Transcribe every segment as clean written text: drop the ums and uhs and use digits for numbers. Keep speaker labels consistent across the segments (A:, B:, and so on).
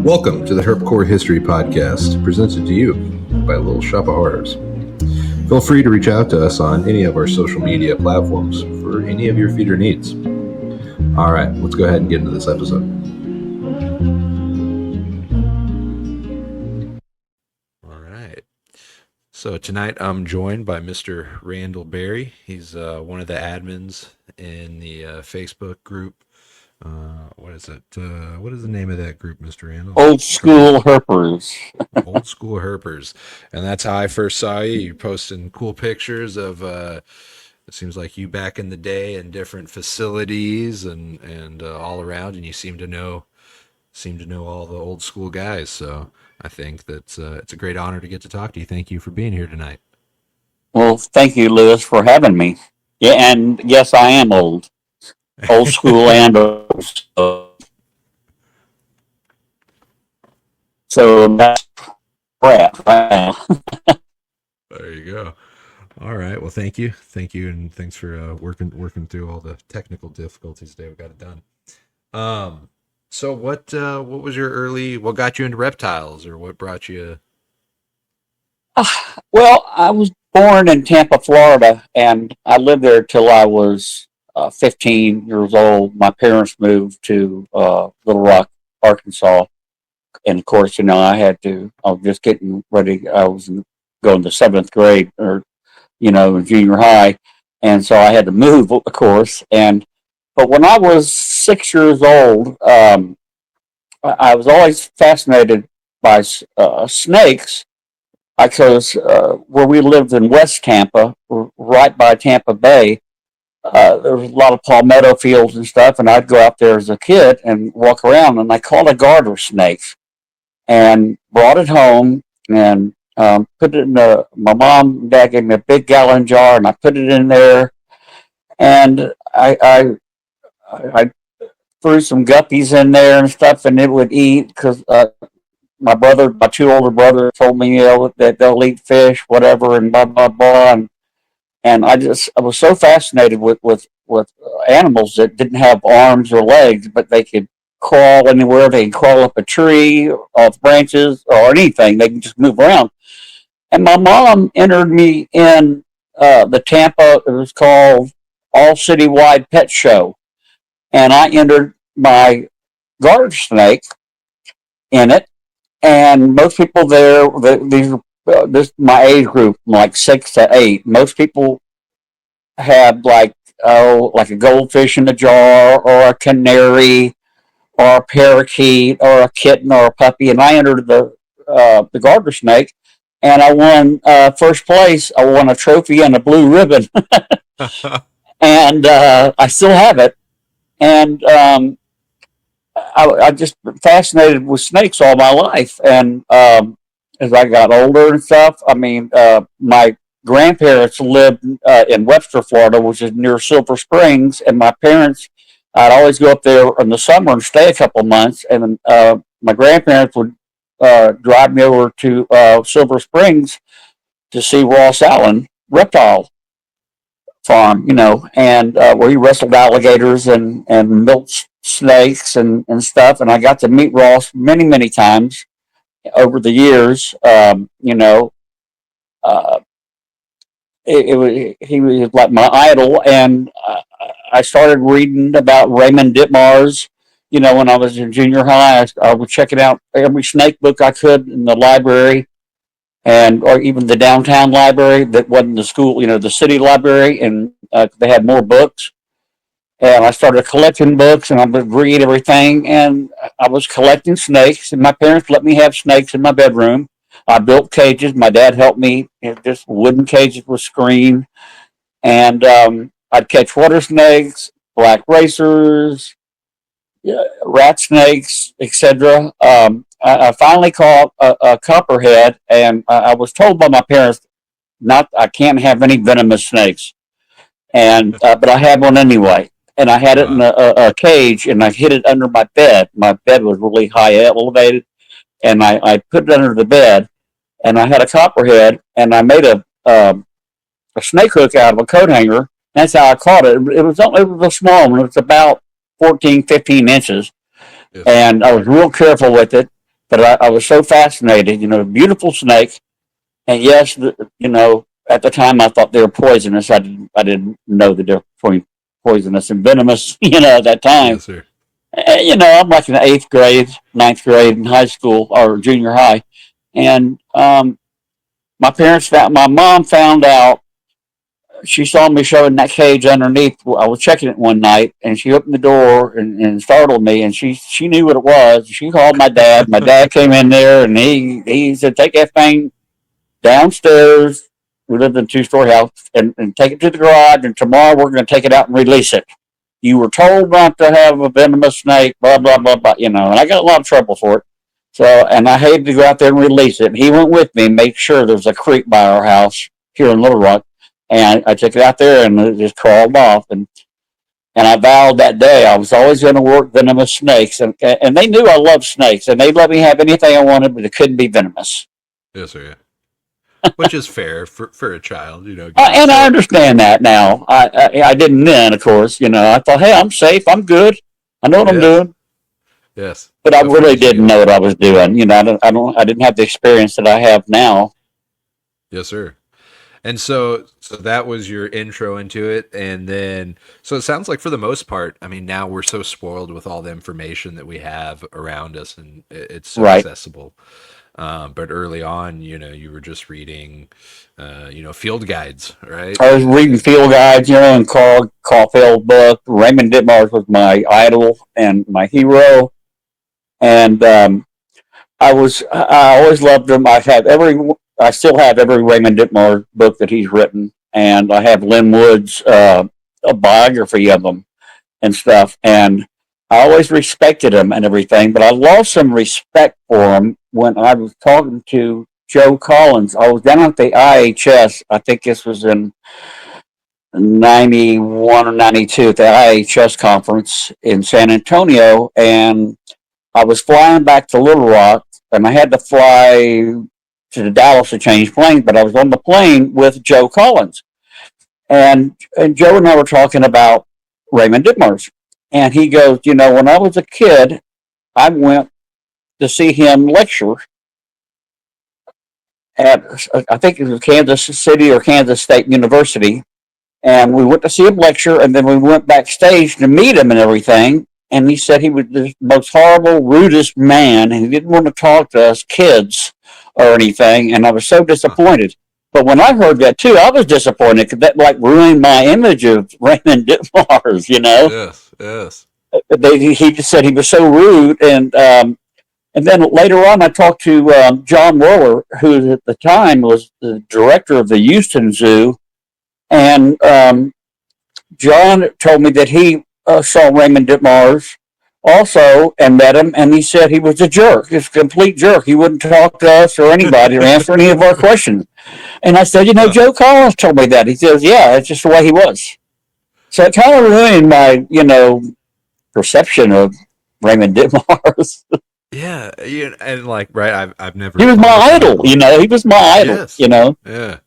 A: Welcome to the Herpcore History podcast, presented to you by Little Shop of Horrors. Feel free to reach out to us on any of our social media platforms for any of your feeder needs. All right, let's go ahead and get into this episode. All right. So tonight I'm joined by Mr. Randal Berry. He's one of the admins in the Facebook group. What is it? What is the name of that group, Mr. Randal?
B: Old School Herpers.
A: Old School Herpers. And that's how I first saw you. You're posting cool pictures of, it seems like you back in the day in different facilities and all around, and you seem to know all the old school guys. So I think that it's a great honor to get to talk to you. Thank you for being here tonight.
B: Well, thank you, Lewis, for having me. Yeah, and yes, I am old. Old school and old. So that's crap right now.
A: There you go. All right. Well, thank you, and thanks for working through all the technical difficulties today. We got it done. So what was what got you into reptiles, or what brought you?
B: Well, I was born in Tampa, Florida, and I lived there till I was 15 years old. My parents moved to Little Rock, Arkansas. And of course, I was just getting ready. I was going to 7th grade or, in junior high. And so I had to move, of course. But when I was 6 years old, I was always fascinated by snakes because where we lived in West Tampa, right by Tampa Bay, there was a lot of palmetto fields and stuff. And I'd go out there as a kid and walk around, and I caught a garter snake and brought it home and put it in my mom and dad gave me a big gallon jar, and I put it in there, and I threw some guppies in there and stuff, and it would eat because my two older brothers told me that they'll eat fish, whatever, and blah blah blah, and I was so fascinated with animals that didn't have arms or legs, but they could crawl anywhere. They can crawl up a tree, off branches, or anything. They can just move around. And my mom entered me in the Tampa, it was called All Citywide Pet Show. And I entered my garter snake in it. And most people there, this is my age group, like 6 to 8. Most people had like a goldfish in a jar, or a canary, or a parakeet, or a kitten, or a puppy, and I entered the garter snake, and I won first place. I won a trophy and a blue ribbon, and I still have it. And I just been fascinated with snakes all my life. And as I got older and stuff, my grandparents lived in Webster, Florida, which is near Silver Springs, and my parents, I'd always go up there in the summer and stay a couple of months, and my grandparents would drive me over to Silver Springs to see Ross Allen Reptile Farm, and where he wrestled alligators and milked snakes and stuff. And I got to meet Ross many, many times over the years. He was like my idol, and I started reading about Raymond Ditmars, when I was in junior high. I was checking out every snake book I could in the library, or even the downtown library that wasn't the school, the city library, and they had more books. And I started collecting books, and I would read everything, and I was collecting snakes, and my parents let me have snakes in my bedroom. I built cages. My dad helped me, just wooden cages with screen. And I'd catch water snakes, black racers, rat snakes, etc. I finally caught a copperhead, and I was told by my parents I can't have any venomous snakes. But I had one anyway. And I had it in a cage, and I hid it under my bed. My bed was really high elevated, and I put it under the bed, and I had a copperhead, and I made a snake hook out of a coat hanger. That's how I caught it. It was a small one. It was about 14, 15 inches.
A: Yes, sir.
B: And I was real careful with it, but I was so fascinated, beautiful snake. And yes, at the time I thought they were poisonous. I didn't know the difference between poisonous and venomous, at that time.
A: Yes, sir.
B: I'm like in the eighth grade, ninth grade in high school or junior high. And my mom found out, she saw me shoving that cage underneath. I was checking it one night, and she opened the door and startled me. And she knew what it was. She called my dad. My dad came in there, and he said, "Take that thing downstairs." We lived in a two-story house, and take it to the garage. And tomorrow we're going to take it out and release it. You were told not to have a venomous snake. Blah blah blah blah. And I got a lot of trouble for it. So, and I hated to go out there and release it. And he went with me and made sure there was a creek by our house here in Little Rock. And I took it out there and it just crawled off. And I vowed that day I was always going to work venomous snakes. And they knew I loved snakes, and they let me have anything I wanted, but it couldn't be venomous.
A: Yes, sir. Yeah. Which is fair for a child,
B: And I
A: So,
B: understand that now. I didn't then, of course. I thought, hey, I'm safe. I'm good. I know what I'm
A: yes,
B: doing.
A: yes.
B: But I
A: Go for
B: really
A: the
B: didn't
A: kill.
B: know what I was doing. I didn't have the experience that I have now.
A: Yes, sir. And so that was your intro into it, and then so it sounds like for the most part, I mean, now we're so spoiled with all the information that we have around us, and it's so
B: Right.
A: accessible. But early on, you were just reading, field guides, right?
B: I was reading field guides, and Carl Caulfield's book. Raymond Ditmars was my idol and my hero. And I always loved him. I still have every Raymond Ditmars book that he's written, and I have Lynn Wood's a biography of him and stuff. And I always respected him and everything, but I lost some respect for him when I was talking to Joe Collins. I was down at the IHS. I think this was in 91 or 92 at the IHS conference in San Antonio, and I was flying back to Little Rock, and I had to fly to Dallas to change planes, but I was on the plane with Joe Collins. And Joe and I were talking about Raymond Ditmars. And he goes, when I was a kid, I went to see him lecture at, I think it was Kansas City or Kansas State University. And we went to see him lecture, and then we went backstage to meet him and everything. And he said he was the most horrible, rudest man, and he didn't want to talk to us kids or anything. And I was so disappointed. But when I heard that too, I was disappointed because that like ruined my image of Raymond Ditmars.
A: Yes, yes.
B: He just said he was so rude, and then later on, I talked to John Werler, who at the time was the director of the Houston Zoo, and John told me that he saw Raymond Ditmars also and met him, and he said he was a jerk. He's a complete jerk. He wouldn't talk to us or anybody or answer any of our questions. And I said,
A: Huh.
B: Joe Collins told me that. He says, yeah, it's just the way he was. So it kind of ruined my, perception of Raymond Ditmars.
A: Yeah, and like, right, I've never
B: He was my
A: thought about.
B: idol, He was my idol,
A: Yes. Yeah.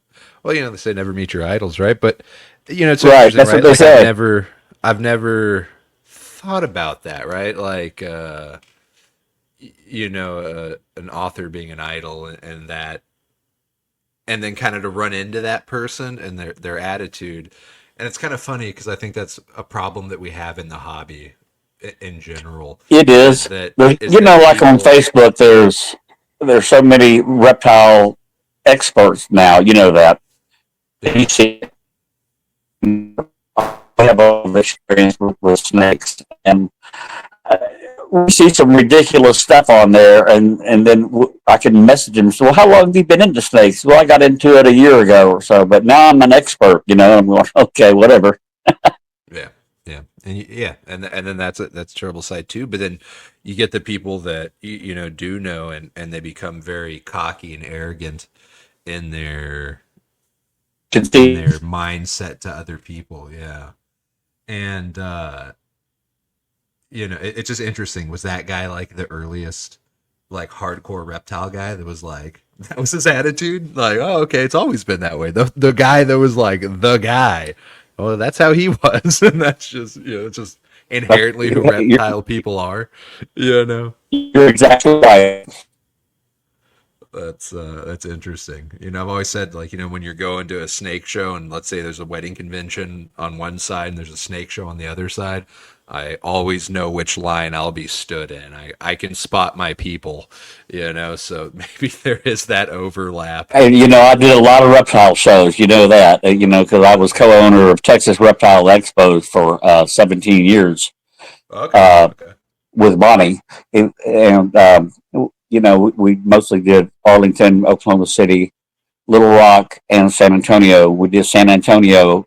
A: Well, they say never meet your idols, right? But it's so
B: Right,
A: interesting,
B: that's what
A: right?
B: they
A: Like
B: say.
A: I've never thought about that, right? Like an author being an idol, and that, and then kind of to run into that person and their attitude. And it's kind of funny because I think that's a problem that we have in the hobby in general,
B: It
A: is
B: is.
A: that
B: There's,
A: is that
B: like on
A: people.
B: Facebook, there's so many reptile experts now. You know that.
A: Yeah.
B: You see, I have all the experience with snakes, and uh, we see some ridiculous stuff on there, and then I can message them. So, well, how long have you been into snakes? Well, I got into it a year ago or so, but now I'm an expert. And I'm going, okay, whatever.
A: Yeah, yeah, and then that's a terrible side too. But then you get the people that do know, and they become very cocky and arrogant in their
B: Can see.
A: mindset to other people. Yeah, and it's just interesting. Was that guy like the earliest like hardcore reptile guy that was like that was his attitude? Like, oh, okay, it's always been that way. The guy that was like the guy. well, that's how he was, and that's just it's just
B: But
A: inherently who
B: you're,
A: reptile people are. You know,
B: you're exactly right.
A: that's interesting. I've always said like when you're going to a snake show, and let's say there's a wedding convention on one side and there's a snake show on the other side. I always know which line I'll be stood in. I can spot my people, so maybe there is that overlap.
B: And I did a lot of reptile shows. You know that. Because I was co-owner of Texas Reptile Expos for 17 years
A: Okay,
B: uh,
A: okay.
B: with Bonnie, and we mostly did Arlington, Oklahoma City, Little Rock, and San Antonio. We did San Antonio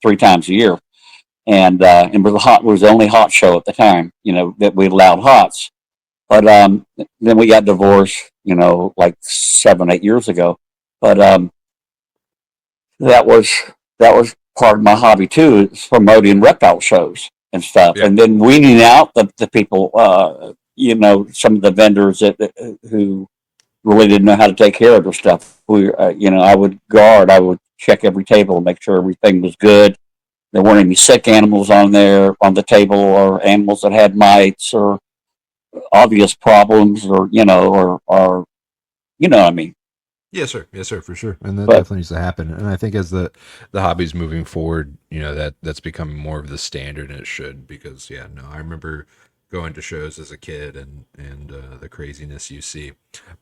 B: 3 times a year, and it was the only hot show at the time. That we allowed hots. But then we got divorced, like 7, 8 years ago. But that was that was part of my hobby too, is promoting reptile shows and stuff,
A: Yeah.
B: and then weeding out the people, some of the vendors who really didn't know how to take care of their stuff. I would check every table and make sure everything was good. There weren't any sick animals on the table, or animals that had mites or obvious problems, or what I mean.
A: Yes, sir, for sure, and that
B: But
A: definitely needs to happen. And I think as the hobby's moving forward, that's becoming more of the standard, and it should because yeah, no, I remember going to shows as a kid and the craziness you see.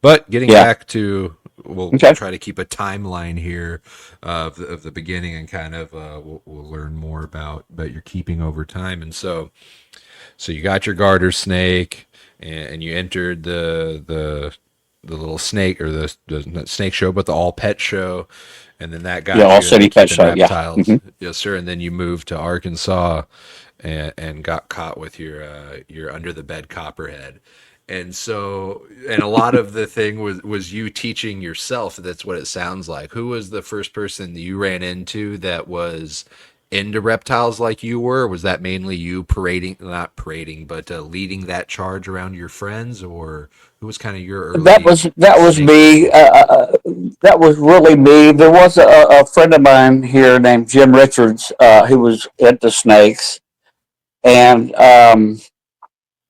A: But getting
B: yeah,
A: back to, we'll
B: okay,
A: try to keep a timeline here of the beginning and kind of we'll learn more about your keeping over time. And so you got your garter snake and you entered the little snake or the not snake show, but the all pet show, and then that
B: yeah,
A: got
B: All
A: you into
B: City Pet
A: keeping
B: Show, yeah.
A: reptiles. Yes, sir. And then you moved to Arkansas and got caught with your under the bed copperhead. And so, and a lot of the thing was you teaching yourself. That's what it sounds like. Who was the first person that you ran into that was into reptiles like you were? Was that mainly you parading, not parading, but leading that charge around your friends, or who was kind of your
B: That
A: early
B: was that was
A: snake
B: me.
A: mentor?
B: That was really me. There was a friend of mine here named Jim Richards, who was into snakes, and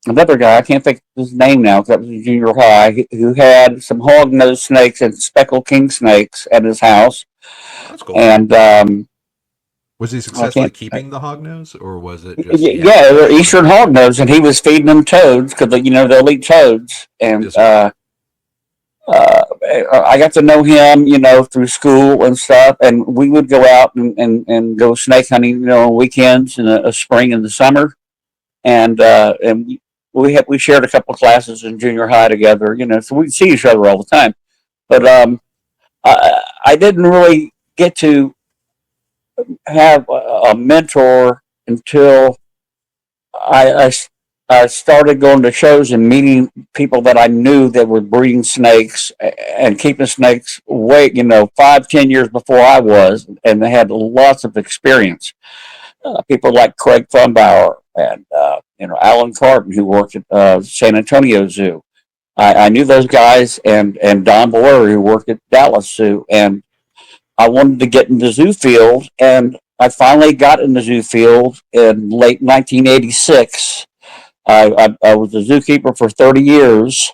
B: another guy, I can't think of his name now because that was in junior high, who had some hog-nosed snakes and speckled king snakes at his house.
A: That's cool.
B: And
A: Was he
B: I
A: successfully
B: can't.
A: keeping the hognose, or was it just he happened
B: Yeah,
A: to
B: they're
A: have
B: eastern
A: one?
B: hog-nosed, and he was feeding them toads because they'll eat toads. And
A: Yes, sir.
B: uh, I got to know him, through school and stuff, and we would go out and go snake hunting, on weekends in the spring and the summer, and we shared a couple of classes in junior high together, so we'd see each other all the time. But
A: Right.
B: I didn't really get to have a mentor until I, I I started going to shows and meeting people that I knew that were breeding snakes and keeping snakes way, 5, 10 years before I was, and they had lots of experience. People like Craig Funbauer and Alan Carton, who worked at San Antonio Zoo. I knew those guys, and Don Boyer, who worked at Dallas Zoo, and I wanted to get in the zoo field, and I finally got in the zoo field in late 1986. I was a zookeeper for 30 years,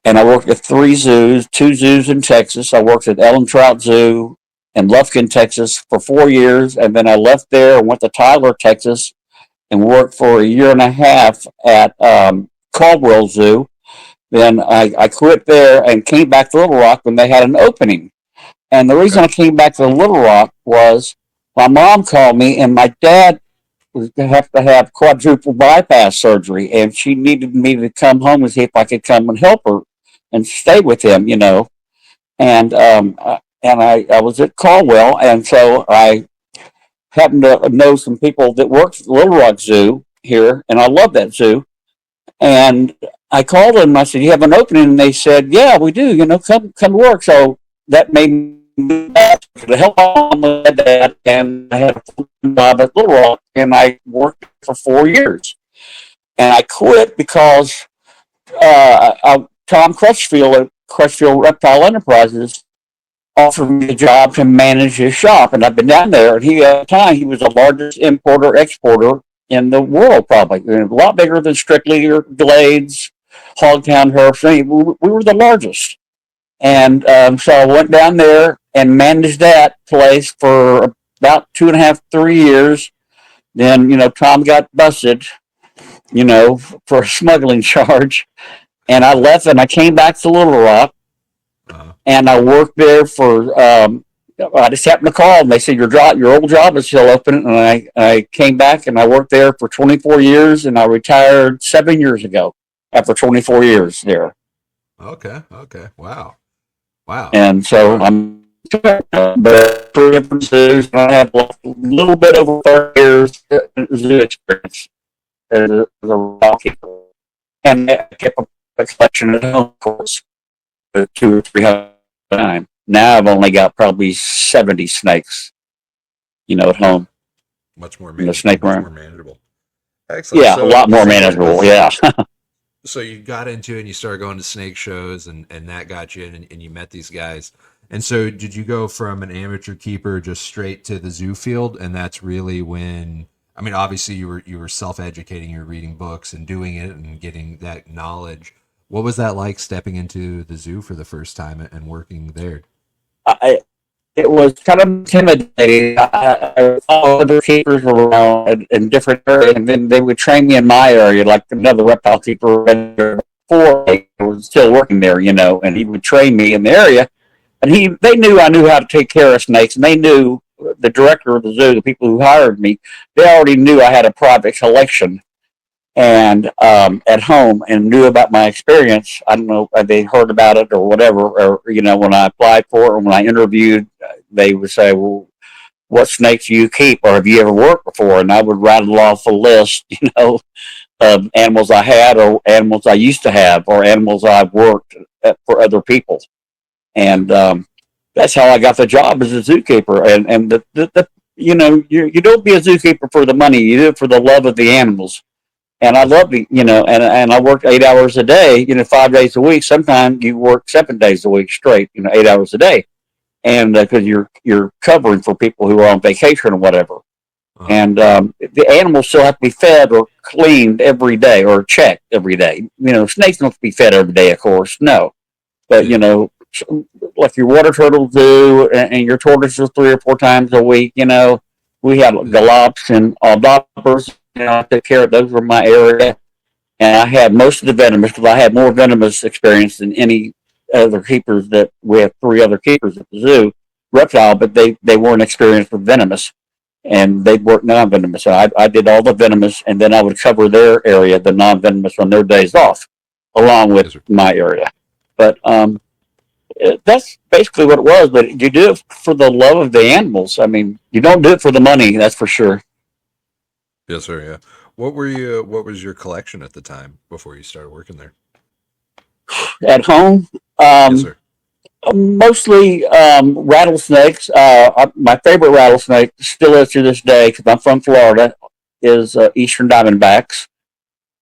B: and I worked at 3 zoos, 2 zoos in Texas. I worked at Ellen Trout Zoo in Lufkin, Texas for 4 years, and then I left there and went to Tyler, Texas, and worked for a year and a half at Caldwell Zoo. Then I quit there and came back to Little Rock when they had an opening. And the reason
A: Okay.
B: I came back to Little Rock was my mom called me, and my dad was going to have quadruple bypass surgery, and she needed me to come home and see if I could come and help her and stay with him. And I was at Caldwell, and so I happened to know some people that worked at the Little Rock Zoo here, and I love that zoo. And I called them. I said, "You have an opening?" And they said, "Yeah, we do. Come to work." So that made me to help mom with that, and I had a full-time job at Little Rock, and I worked for 4 years. And I quit because Tom Crutchfield at Crutchfield Reptile Enterprises offered me the job to manage his shop, and I've been down there. And he at the time he was the largest importer exporter in the world, probably a lot bigger than Strictly or Glades, Hogtown, Herps. We were the largest, and so I went down there and managed that place for about 2.5, 3 years. Then Tom got busted, for a smuggling charge, and I left and I came back to Little Rock,
A: Uh-huh.
B: and I worked there for. I just happened to call and they said your old job is still open, and I came back and I worked there for 24 years, and I retired 7 years ago after 24 years there.
A: Okay. Okay. Wow. Wow.
B: And so I'm but 3 different zoos. I have a little bit over 30 years zoo experience as a rock keeper, and I kept a collection at home, of course, with 200 or 300 time. Now I've only got probably 70 snakes, at home.
A: Much more
B: In the snake
A: much
B: room.
A: more manageable. Excellent.
B: Yeah, a lot more manageable. Yeah.
A: So you got into it and you started going to snake shows, and that got you in, and you met these guys. And so did you go from an amateur keeper just straight to the zoo field? And that's really when, I mean, obviously you were self-educating, you were reading books and doing it and getting that knowledge. What was that like stepping into the zoo for the first time and working there?
B: It was kind of intimidating. I saw other keepers around in different areas, and then they would train me in my area, like another reptile keeper before I was still working there, and he would train me in the area. And they knew I knew how to take care of snakes, and they knew the director of the zoo, the people who hired me, they already knew I had a private collection and at home, and knew about my experience. I don't know if they heard about it or whatever, or when I applied for it or when I interviewed, they would say, "Well, what snakes do you keep, or have you ever worked before?" And I would rattle off a list, of animals I had, or animals I used to have, or animals I've worked for other people, and that's how I got the job as a zookeeper. And you don't be a zookeeper for the money; you do it for the love of the animals. And I love it, and I work 8 hours a day, 5 days a week. Sometimes you work 7 days a week straight, 8 hours a day, and because you're covering for people who are on vacation or whatever.
A: Uh-huh.
B: And the animals still have to be fed or cleaned every day or checked every day. Snakes don't have to be fed every day, of course, no. But like your water turtles do, and your tortoises 3 or 4 times a week. We have galops and aldoppers. I took care of those were my area, and I had most of the venomous because I had more venomous experience than any other keepers. That we have 3 other keepers at the zoo, reptile, but they weren't experienced with venomous, and they worked non-venomous. So I did all the venomous, and then I would cover their area, the non-venomous, on their days off, along with my area. But that's basically what it was. But you do it for the love of the animals. I mean, you don't do it for the money, that's for sure.
A: Yes, sir. Yeah. What was your collection at the time before you started working there?
B: At home,
A: Yes, sir.
B: mostly rattlesnakes. My favorite rattlesnake still is to this day, because I'm from Florida, is eastern diamondbacks.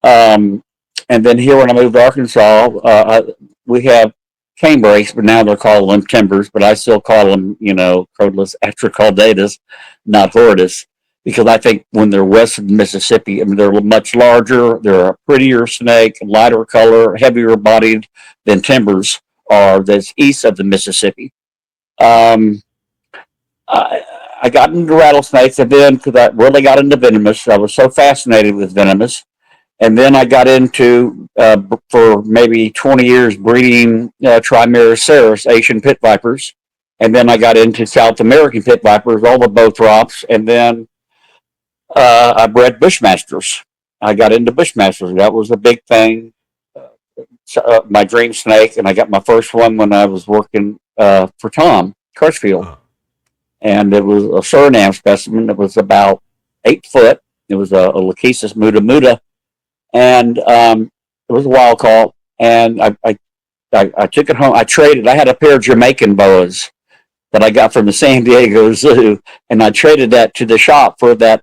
B: And then here when I moved to Arkansas, we have canebrakes, but now they're called them timbers, but I still call them, Crotalus atricaudatus, not horridus, because I think when they're west of Mississippi, I mean, they're much larger, they're a prettier snake, lighter color, heavier bodied than timbers are that's east of the Mississippi. Um, I got into rattlesnakes, and then because I really got into venomous, I was so fascinated with venomous. And then I got into, for maybe 20 years, breeding Trimeresurus, Asian pit vipers. And then I got into South American pit vipers, all the bothrops. And then I bred Bushmasters. I got into Bushmasters. That was a big thing. My dream snake, and I got my first one when I was working for Tom Crutchfield. And it was a Suriname specimen. It was about 8 foot. It was a Lachesis muta muta. And it was a wild call. And I took it home. I traded. I had a pair of Jamaican boas that I got from the San Diego Zoo, and I traded that to the shop for that.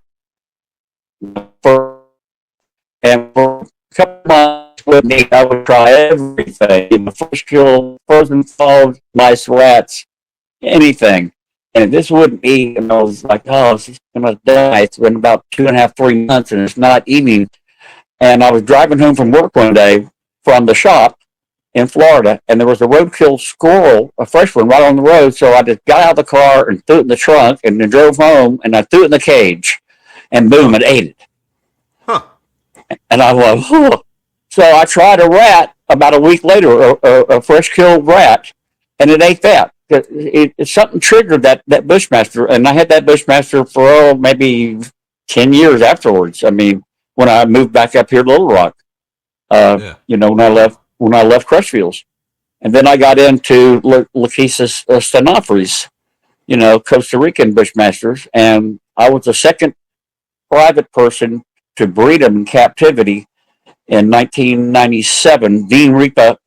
B: And for a couple months with me, I would try everything. The first kill frozen frogs, mice, rats, anything. And this wouldn't eat. And I was like, oh, she's going to die. It's been about 2.5, 3 months, and it's not eating. And I was driving home from work one day from the shop in Florida, and there was a roadkill squirrel, a fresh one, right on the road. So I just got out of the car and threw it in the trunk and then drove home, and I threw it in the cage, and boom,
A: Huh.
B: it ate it.
A: Huh.
B: And I was, oh. So I tried a rat about a week later, a fresh killed rat, and it ate that. Something triggered that Bushmaster, and I had that Bushmaster for maybe 10 years afterwards. I mean, when I moved back up here to Little Rock,
A: Yeah.
B: when I left Crutchfields, and then I got into Lachesis stenophrys, Costa Rican Bushmasters, and I was the second private person to breed them in captivity in 1997. Dean Ripa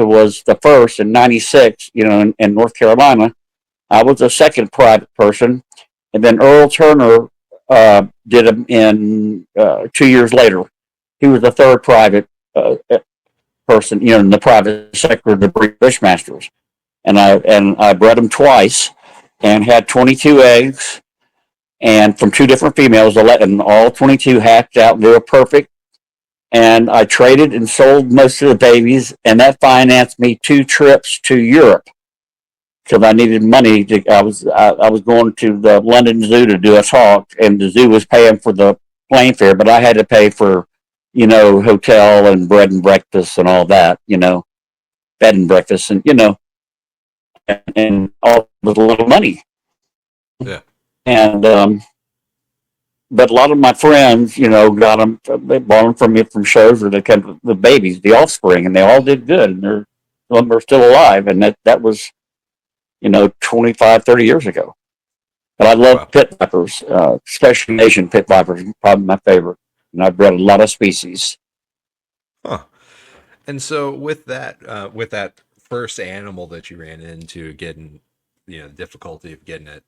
B: was the first in '96. In North Carolina. I was the second private person, and then Earl Turner did them in 2 years later. He was the third private person, in the private sector to breed Bushmasters, and I bred them twice, and had 22 eggs, and from two different females, and all 22 hatched out. They were perfect. And I traded and sold most of the babies, and that financed me 2 trips to Europe because I needed money. I was going to the London Zoo to do a talk, and the zoo was paying for the plane fare, but I had to pay for, hotel and bread and breakfast and all that, bed and breakfast, and all with a little money.
A: Yeah.
B: And but a lot of my friends, got them. They bought them from me from shows, or they kept the babies, the offspring, and they all did good. And some of them are still alive, and that was, 25, 30 years ago. But I love
A: Wow.
B: pit vipers, especially Asian pit vipers, probably my favorite. And I've bred a lot of species.
A: Huh. And so with that first animal that you ran into, getting, the difficulty of getting it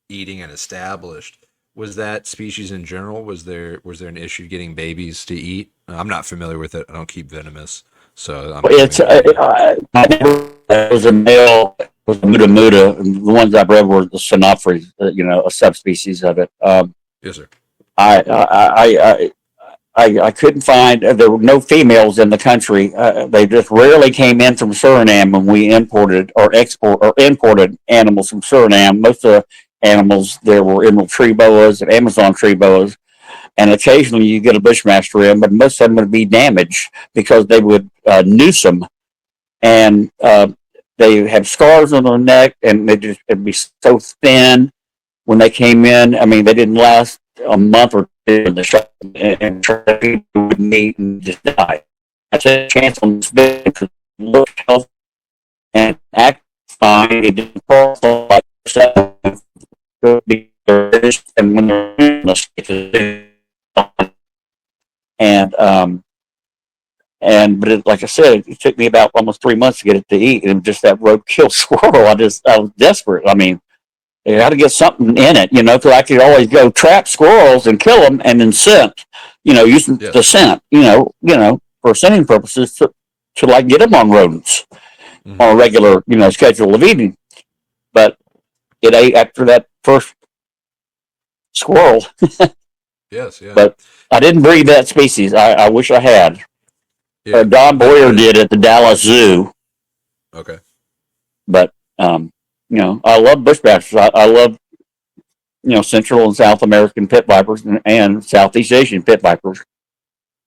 A: eating and established, was that species in general? Was there an issue getting babies to eat? I'm not familiar with it. I don't keep venomous, so I'm
B: It's
A: assuming maybe.
B: it was a male, it was a muda muda, and the ones I bred were the Sinophrys, a subspecies of it.
A: Yes, sir.
B: I, I, I couldn't find. There were no females in the country. They just rarely came in from Suriname when we imported animals from Suriname. Most of the animals there were emerald tree boas and Amazon tree boas, and occasionally you get a Bushmaster in, but most of them would be damaged because they would noose them, and they have scars on their neck, and it'd be so thin when they came in. I mean, they didn't last a month or two in the shop, and people would meet and just die. I said, a chance on this big because it looked healthy and act fine. It didn't cost like and when they're in the but like I said, it took me about almost 3 months to get it to eat, and just that roadkill squirrel, I was desperate. I mean, you got to get something in it, because I could always go trap squirrels and kill them, and then scent, using the
A: Yes.
B: scent, for scenting purposes to like get them on rodents
A: Hmm.
B: on a regular, schedule of eating. But it ate after that first squirrel.
A: Yes. Yeah.
B: But I didn't breed that species. I wish I had.
A: Yeah.
B: Don Boyer did at the Dallas Zoo,
A: Okay.
B: but I love Bushmasters. I love Central and South American pit vipers and Southeast Asian pit vipers.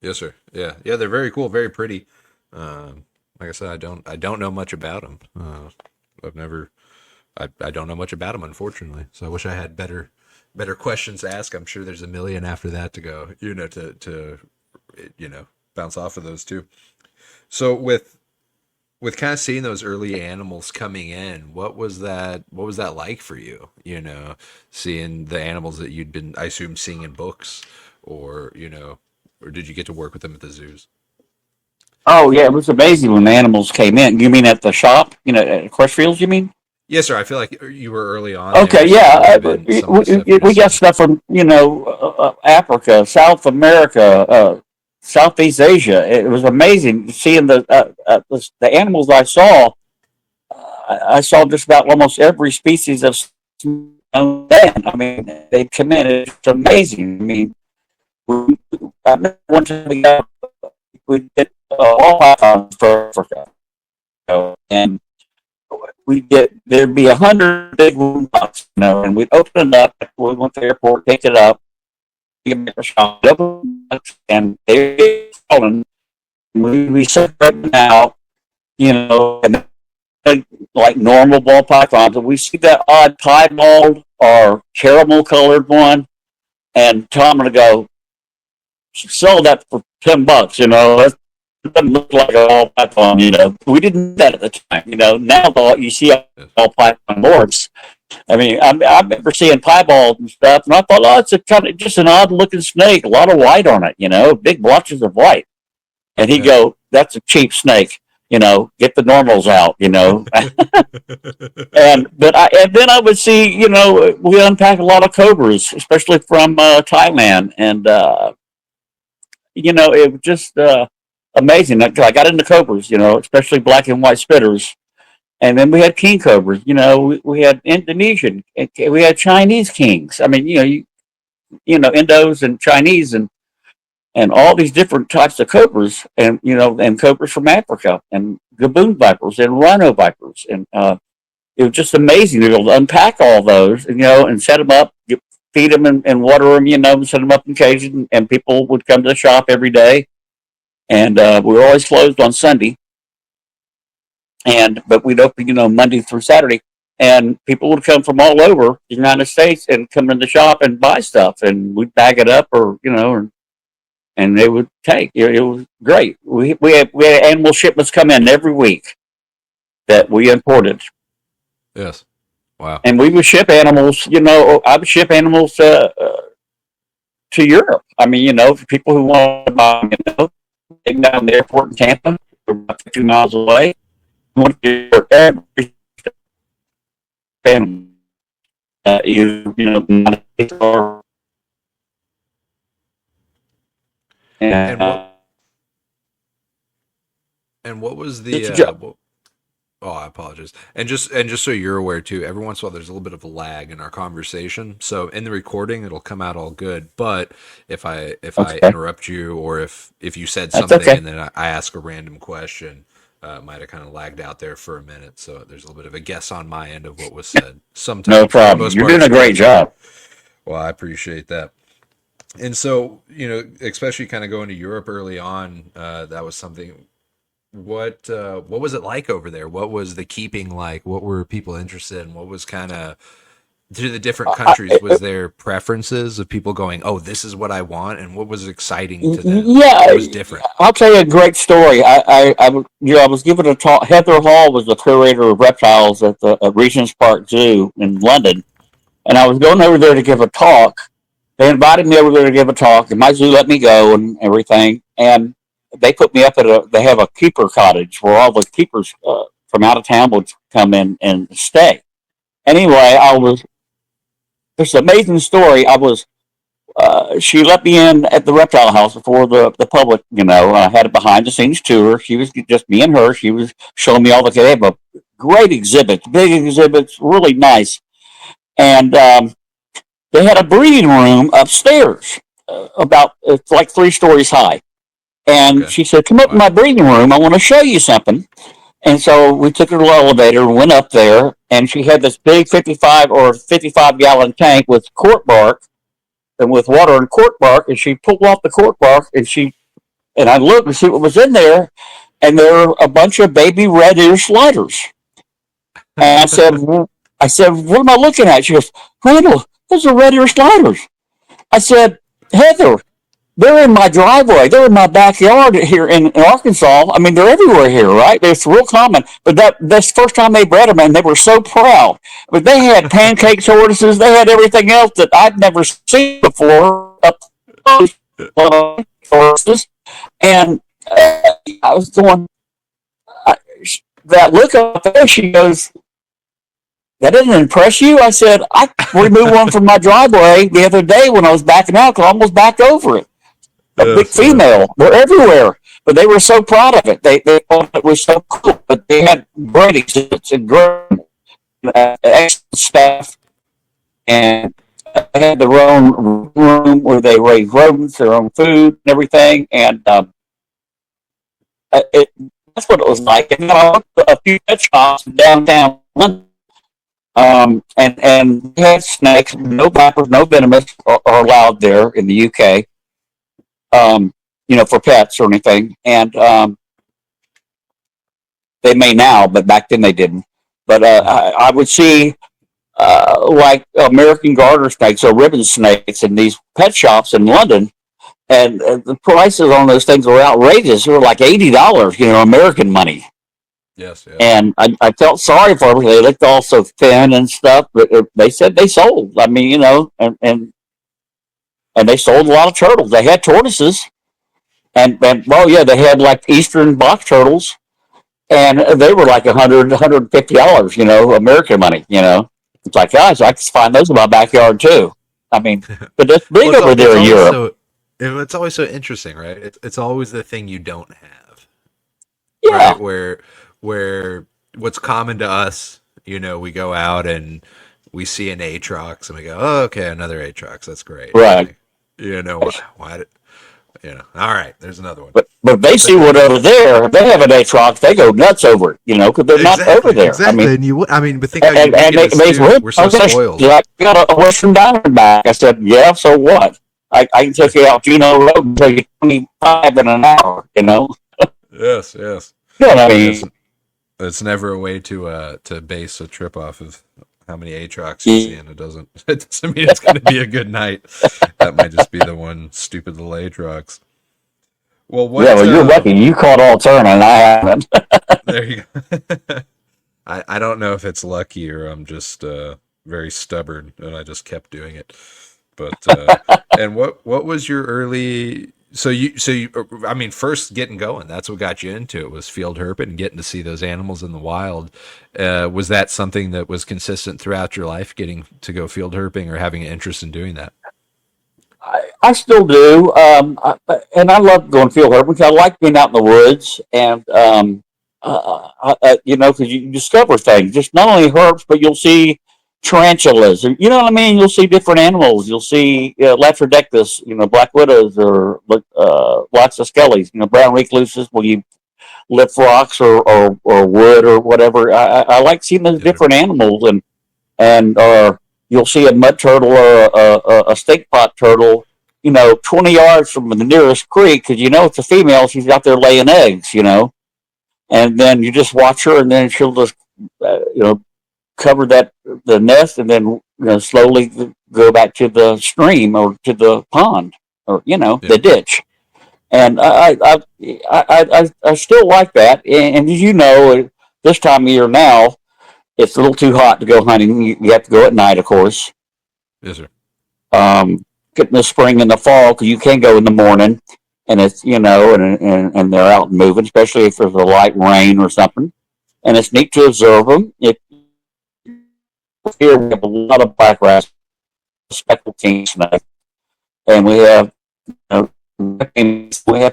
A: Yes, sir. Yeah. Yeah. They're very cool, very pretty. Like I said, I don't know much about them. I've never, I don't know much about them, unfortunately. So I wish I had better questions to ask. I'm sure there's a million after that to go, to bounce off of those too. So with kind of seeing those early animals coming in, what was that like for you? Seeing the animals that you'd been, I assume, seeing in books, or or did you get to work with them at the zoos?
B: Oh yeah, it was amazing when the animals came in. You mean at the shop? At Crutchfields? You mean?
A: Yes, sir. I feel like you were early on
B: Okay,
A: there, so that would
B: yeah.
A: have been some of the stuff you'd have
B: We got
A: seen.
B: stuff from Africa, South America, Southeast Asia. It was amazing seeing the animals I saw. I saw just about almost every species of land. I mean, they come in. It's amazing. I mean, I remember one time we did all pythons for Africa, and there'd be 100 big wooden boxes, and we'd open it up. We went to the airport, pick it up, get a shop, and they'd fallen. We'd be separating out, and like normal ball pythons. And we see that odd piebald or caramel colored one, and Tom would go, sell that for $10. That doesn't look like a ball python. We didn't do that at the time. Now you see all python morphs. I mean, I remember seeing piebalds and stuff, and I thought, oh, it's just an odd looking snake, a lot of white on it, big blotches of white. And he'd go, that's a cheap snake. Get the normals out. And then I would see, we unpack a lot of cobras, especially from Thailand, and it was just amazing. I got into cobras, especially black and white spitters, and then we had king cobras. We had Indonesian, we had Chinese kings. I mean, Indos and Chinese and all these different types of cobras, and and cobras from Africa, and gaboon vipers and rhino vipers, and it was just amazing to be able to unpack all those, and set them up, feed them and water them, and set them up in cages, and people would come to the shop every day, and we were always closed on Sunday, but we'd open, Monday through Saturday, and people would come from all over the United States and come in the shop and buy stuff, and we'd bag it up, or and they would take. It was great. We had animal shipments come in every week that we imported.
A: Yes. Wow.
B: And we would ship animals. I would ship animals to Europe. I mean, for people who want to buy them, take them down to the airport in Tampa, about 50 miles away. We want to do every animal. Or
A: and what was the I apologize. And just so you're aware too, every once in a while there's a little bit of a lag in our conversation. So in the recording it'll come out all good, but if I interrupt you, or if you said something and then I ask a random question, it might have kind of lagged out there for a minute. So there's a little bit of a guess on my end of what was said. Sometimes,
B: no problem. You're doing a great job.
A: Well, I appreciate that. And so, especially kind of going to Europe early on, that was something. What was it like over there? What was the keeping like? What were people interested in? What was kind of, to the different countries, was there preferences of people going, oh, this is what I want? And what was exciting to them?
B: Yeah,
A: it was different.
B: I'll tell you a great story. I was given a talk. Heather Hall was the curator of reptiles at the Regent's Park Zoo in London. And I was going over there to give a talk. They invited me over there to give a talk, and my zoo let me go and everything. And they put me up they have a keeper cottage where all the keepers from out of town would come in and stay. Anyway, it's an amazing story. She let me in at the reptile house before the public, I had a behind the scenes tour. She was just me and her. She was showing me they have a great exhibits, big exhibits, really nice. And, they had a breeding room upstairs, it's like 3 stories high. And she said, come up to my breeding room. I want to show you something. And so we took her to the elevator and went up there. And she had this big 55 gallon tank with cork bark and with water and cork bark. And she pulled off the cork bark and I looked to see what was in there. And there were a bunch of baby red ear sliders. And I said, what am I looking at? She goes, Randal, those are red ear sliders. I said, Heather, they're in my driveway. They're in my backyard here in Arkansas. I mean, they're everywhere here, right? It's real common. But that's the first time they bred them, and they were so proud. But they had pancake tortoises. They had everything else that I'd never seen before. Tortoises. And I was going, that look up there, she goes, that didn't impress you? I said, I removed one from my driveway the other day when I was backing out because I almost backed over it. A big female. They're everywhere. But they were so proud of it. They thought it was so cool. But they had great exhibits and great excellent staff, and they had their own room where they raised rodents, their own food and everything, and it, that's what it was like. And I went to a few pet shops in downtown London, and they had snakes. No vipers, no venomous are allowed there in the UK. For pets or anything, and they may now, but back then they didn't. But I would see like American garter snakes or ribbon snakes in these pet shops in London, and the prices on those things were outrageous. They were like $80, American money.
A: Yes, yes.
B: And I felt sorry for them. They looked all so thin and stuff, but they said they sold. I mean, and they sold a lot of turtles. They had tortoises, and well, yeah, they had like Eastern box turtles, and they were like $150, American money. It's like, guys, I can find those in my backyard too. I mean, but it's big over there in Europe.
A: It's always so interesting, right? It's always the thing you don't have,
B: Yeah,
A: right? Where what's common to us, we go out and we see an Atrox and we go, oh, okay, another Atrox, that's great.
B: right.
A: Like, why did, all right, there's another one.
B: But they see what over there. If they have an Atrox, they go nuts over it, because they're not over there.
A: Exactly. But think how you we're so spoiled.
B: I got a Western Diamondback. I said, yeah, so what? I can take you out Juno Road and take you 25 in an hour,
A: Yes.
B: You know what I mean?
A: It's never a way to base a trip off of how many Atrox you see, and it doesn't mean it's going to be a good night. That might just be the one stupid little Atrox. Well,
B: you're lucky. You caught all turn, and I haven't.
A: There you go. I don't know if it's lucky or I'm just very stubborn, and I just kept doing it. But and what was your early? So you I mean, first getting going, that's what got you into it, was field herping and getting to see those animals in the wild. Was that something that was consistent throughout your life, getting to go field herping or having an interest in doing that?
B: I still do, and I love going field herping because I like being out in the woods, and because you discover things. Just not only herps, but you'll see tarantulas, you know what I mean. You'll see different animals. You'll see Leptrodectus, black widows, or lots of scalys, brown recluses. When you lift rocks or wood or whatever, I like seeing those different animals, and you'll see a mud turtle or a stink pot turtle, 20 yards from the nearest creek, because it's a female. She's out there laying eggs, and then you just watch her, and then she'll just, cover the nest, and then slowly go back to the stream or to the pond or the ditch. And I still like that. And as this time of year now, it's a little too hot to go hunting. You have to go at night, of course.
A: Yes, sir.
B: Get in the spring and the fall, because you can go in the morning, and it's and they're out and moving, especially if there's a light rain or something. And it's neat to observe them. Here we have a lot of black rats, speckled king snake, and we have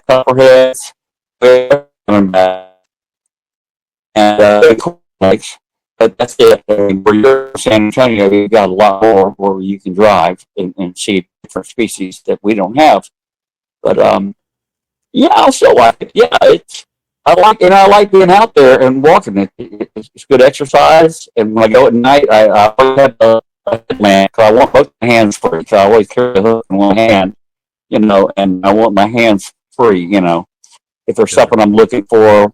B: copperheads, and snakes. But that's it. Where you're in San Antonio, you've got a lot more where you can drive and see different species that we don't have. But I still like it. Yeah, I like being out there and walking. It's good exercise. And when I go at night, I always have a headlamp, because I want both my hands free. So I always carry a hook in one hand, and I want my hands free. If there's something I'm looking for.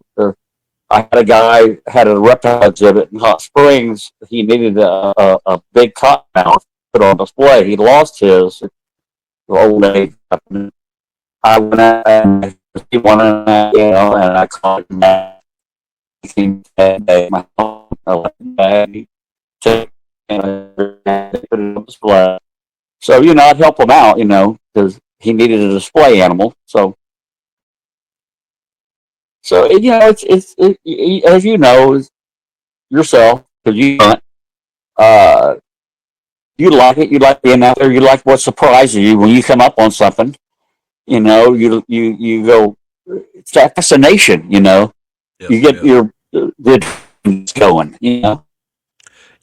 B: I had a guy had a reptile exhibit in Hot Springs. He needed a big cottonmouth put on display. He lost his old age. I went out and he wanted that, and I called him back. He had my phone, I left the bag, took it, and put it on display. So, I'd help him out, because he needed a display animal. So it's as you know yourself, because you hunt, you like it. You like being out there. You like what surprises you when you come up on something. You go, it's that fascination.
A: Yes,
B: you get the going. You know.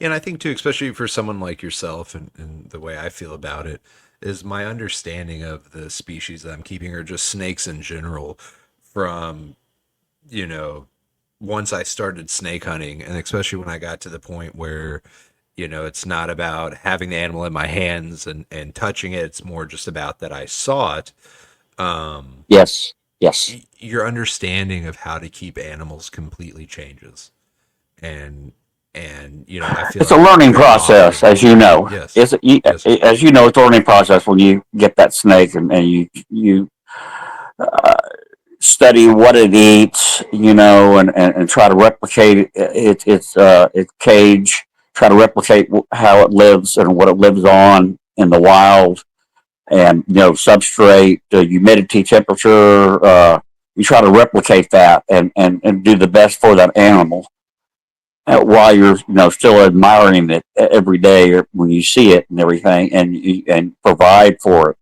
A: And I think too, especially for someone like yourself, and the way I feel about it, is my understanding of the species that I'm keeping, or just snakes in general, from, you know, once I started snake hunting, and especially when I got to the point where, it's not about having the animal in my hands and touching it. It's more just about that I saw it.
B: Yes. Yes.
A: Your understanding of how to keep animals completely changes. And, I feel
B: It's a
A: like
B: learning
A: very
B: process,
A: often.
B: as you know.
A: Yes. Yes.
B: As you know, it's a learning process when you get that snake and you study what it eats, and try to replicate its cage, try to replicate how it lives and what it lives on in the wild, and substrate, humidity, temperature. You try to replicate that and do the best for that animal while you're still admiring it every day or when you see it and everything, and provide for it.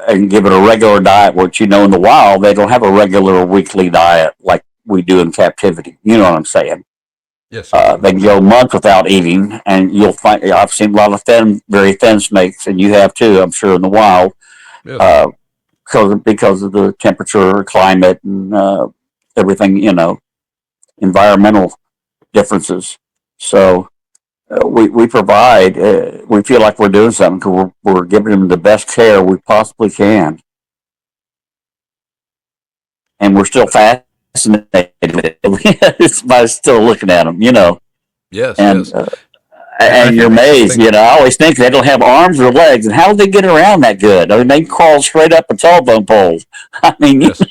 B: And give it a regular diet, which in the wild they don't have a regular weekly diet like we do in captivity. You know what I'm saying?
A: Yes, sir.
B: They can go months without eating, and you'll find. I've seen a lot of very thin snakes, and you have too, I'm sure, in the wild,
A: Yes.
B: Because of the temperature, climate, and everything. Environmental differences. So we provide. We feel like we're doing something because we're giving them the best care we possibly can, and we're still fascinated by still looking at them.
A: Yes,
B: And
A: yes. And I
B: and you're
A: think that's
B: amazed.
A: something.
B: I always think they don't have arms or legs, and how do they get around that good? I mean, they crawl straight up a telephone pole. I mean,
A: Yes.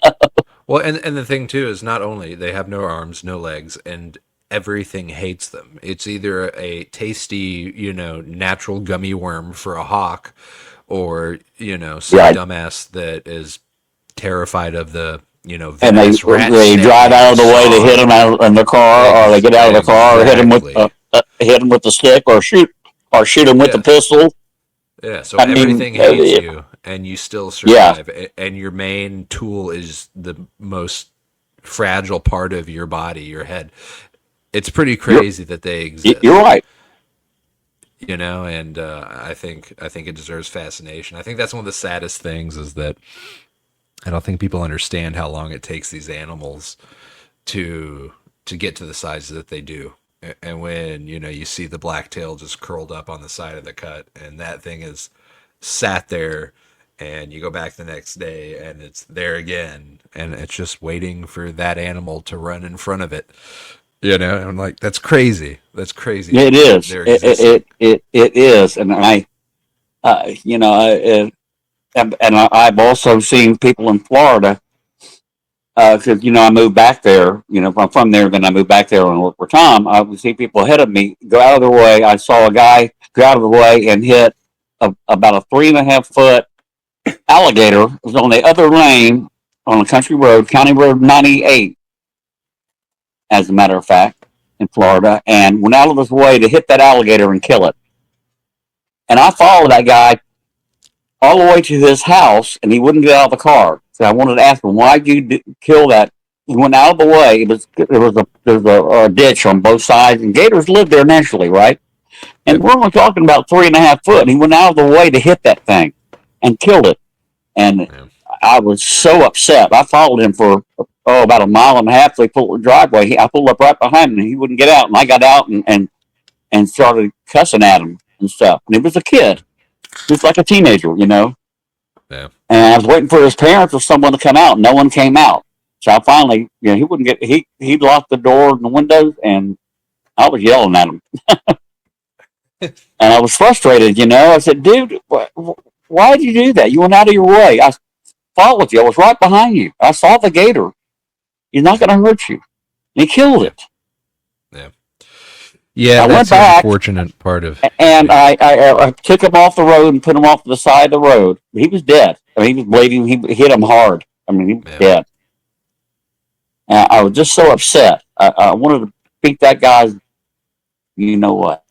A: Well, and the thing too is not only they have no arms, no legs, and everything hates them. It's either a tasty, natural gummy worm for a hawk, or some
B: right.
A: dumbass that is terrified of the
B: And they
A: venomous rat
B: they
A: snake
B: drive
A: that
B: out
A: you
B: of the way to hit
A: saw.
B: them out in the car, or they get out of the car, or
A: Exactly.
B: hit them with the stick, or shoot them with the
A: Yeah.
B: pistol.
A: Yeah, so
B: I mean,
A: everything hates you and you still
B: yeah,
A: survive. And your main tool is the most fragile part of your body, your head. It's pretty
B: you're
A: crazy that they
B: you're
A: exist,
B: right.
A: and I think it deserves fascination. I think that's one of the saddest things is that I don't think people understand how long it takes these animals to get to the size that they do. And when you see the blacktail just curled up on the side of the cut, and that thing is sat there, and you go back the next day and it's there again, and it's just waiting for that animal to run in front of it. I'm like, that's crazy. That's crazy
B: It
A: that
B: is.
A: they're existing.
B: It is, and uh, you know, I, I've also seen people in Florida because I moved back there. If I'm from there, then I moved back there and worked for Tom. I would see people ahead of me go out of their way. I saw a guy go out of the way and hit about a 3.5 foot alligator. It was on the other lane on a country road, County Road 98, as a matter of fact, in Florida, and went out of his way to hit that alligator and kill it. And I followed that guy all the way to his house, and he wouldn't get out of the car. So I wanted to ask him, "Why'd you kill that?" He went out of the way. There was a ditch on both sides, and gators live there naturally, right? And
A: Yep.
B: we're only talking about 3.5 foot. And he went out of the way to hit that thing and killed it. And
A: Yeah.
B: I was so upset. I followed him for about a mile and a half. So he pulled the driveway. I pulled up right behind him, and he wouldn't get out. And I got out and started cussing at him and stuff. And he was a kid, just like a teenager.
A: Yeah.
B: And I was waiting for his parents or someone to come out. No one came out. So I finally, he wouldn't get. He locked the door and the windows, and I was yelling at him. And I was frustrated. I said, "Dude, why did you do that? You went out of your way. I followed you. I was right behind you. I saw the gator. He's not going to hurt you." And he killed
A: Yeah.
B: it.
A: Yeah. Yeah,
B: I went
A: that's the
B: back
A: unfortunate part of
B: and
A: yeah.
B: I took him off the road and put him off to the side of the road. He was dead. I mean, he was bleeding. He hit him hard. I mean, he was
A: Yeah.
B: dead. And I was just so upset. I wanted to beat that guy's. You know what?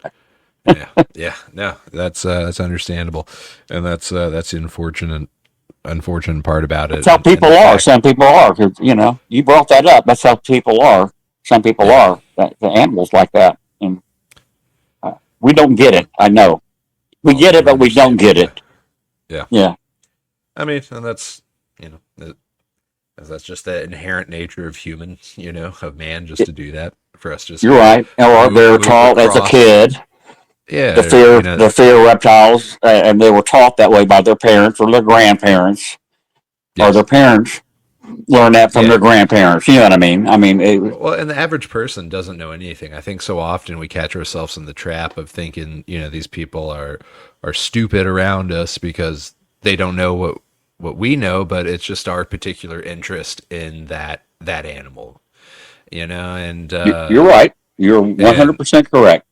A: Yeah, yeah, no, that's understandable, and that's the unfortunate part about it,
B: That's how
A: and
B: people
A: the
B: are.
A: fact,
B: Some people are because you brought that up. That's how people are. Some people
A: Yeah.
B: are the animals like that, and we don't get it. I know we
A: Well,
B: get it,
A: never
B: but we don't
A: understand
B: get
A: why.
B: it.
A: Yeah.
B: Yeah,
A: I mean, and that's, you know, that's just the inherent nature of humans, of man, just
B: it,
A: to do that, for us to just
B: you're
A: kind of
B: right. Or they were
A: move
B: taught as a
A: across.
B: kid to
A: Yeah,
B: fear reptiles, and they were taught that way by their parents or their grandparents, or their
A: yes.
B: parents learned that from
A: Yeah.
B: their grandparents. You know what I mean? I mean,
A: Well, and the average person doesn't know anything. I think so often we catch ourselves in the trap of thinking, these people are stupid around us because they don't know what we know, but it's just our particular interest in that animal, and
B: you're right. You're
A: and
B: 100% correct.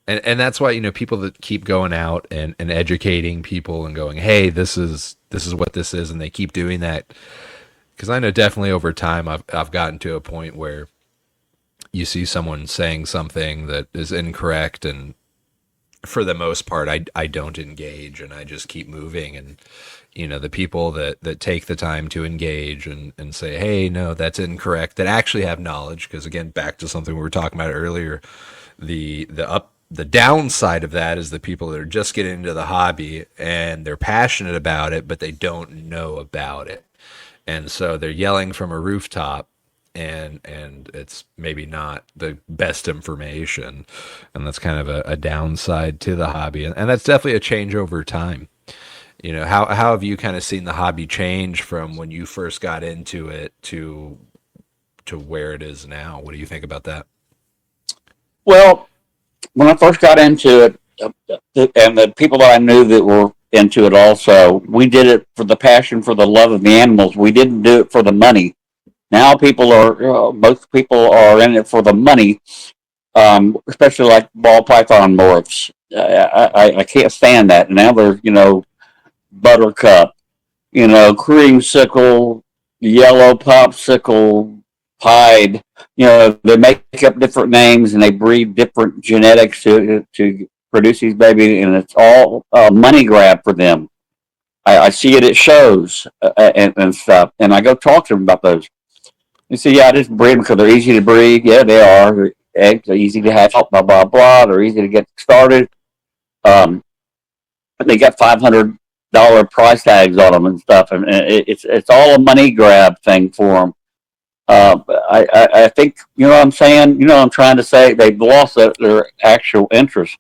A: and that's why people that keep going out and educating people and going, hey, this is what this is, and they keep doing that, because I know definitely over time I've gotten to a point where you see someone saying something that is incorrect, and for the most part I don't engage, and I just keep moving. And the people that take the time to engage and say, hey, no, that's incorrect, that actually have knowledge, because again, back to something we were talking about earlier, the downside of that is the people that are just getting into the hobby and they're passionate about it, but they don't know about it. And so they're yelling from a rooftop, and it's maybe not the best information. And that's kind of a downside to the hobby. And that's definitely a change over time. How have you kind of seen the hobby change from when you first got into it to where it is now? What do you think about that?
B: Well, when I first got into it, and the people that I knew that were into it also, we did it for the passion, for the love of the animals. We didn't do it for the money. Now most people are in it for the money, especially like ball python morphs. I can't stand that. Now there's, buttercup, creamsicle, yellow popsicle, pied. They make up different names and they breed different genetics to produce these babies, and it's all a money grab for them. I see it at shows and stuff, and I go talk to them about those. You see, yeah, I just breed them because they're easy to breed. Yeah, they are. Eggs are easy to hatch, blah blah blah. They're easy to get started. Um, they got $500 price tags on them and stuff, and it's all a money grab thing for them.
A: Yeah,
B: I think you know what I'm saying. You know what I'm trying to say. They've lost their actual interest.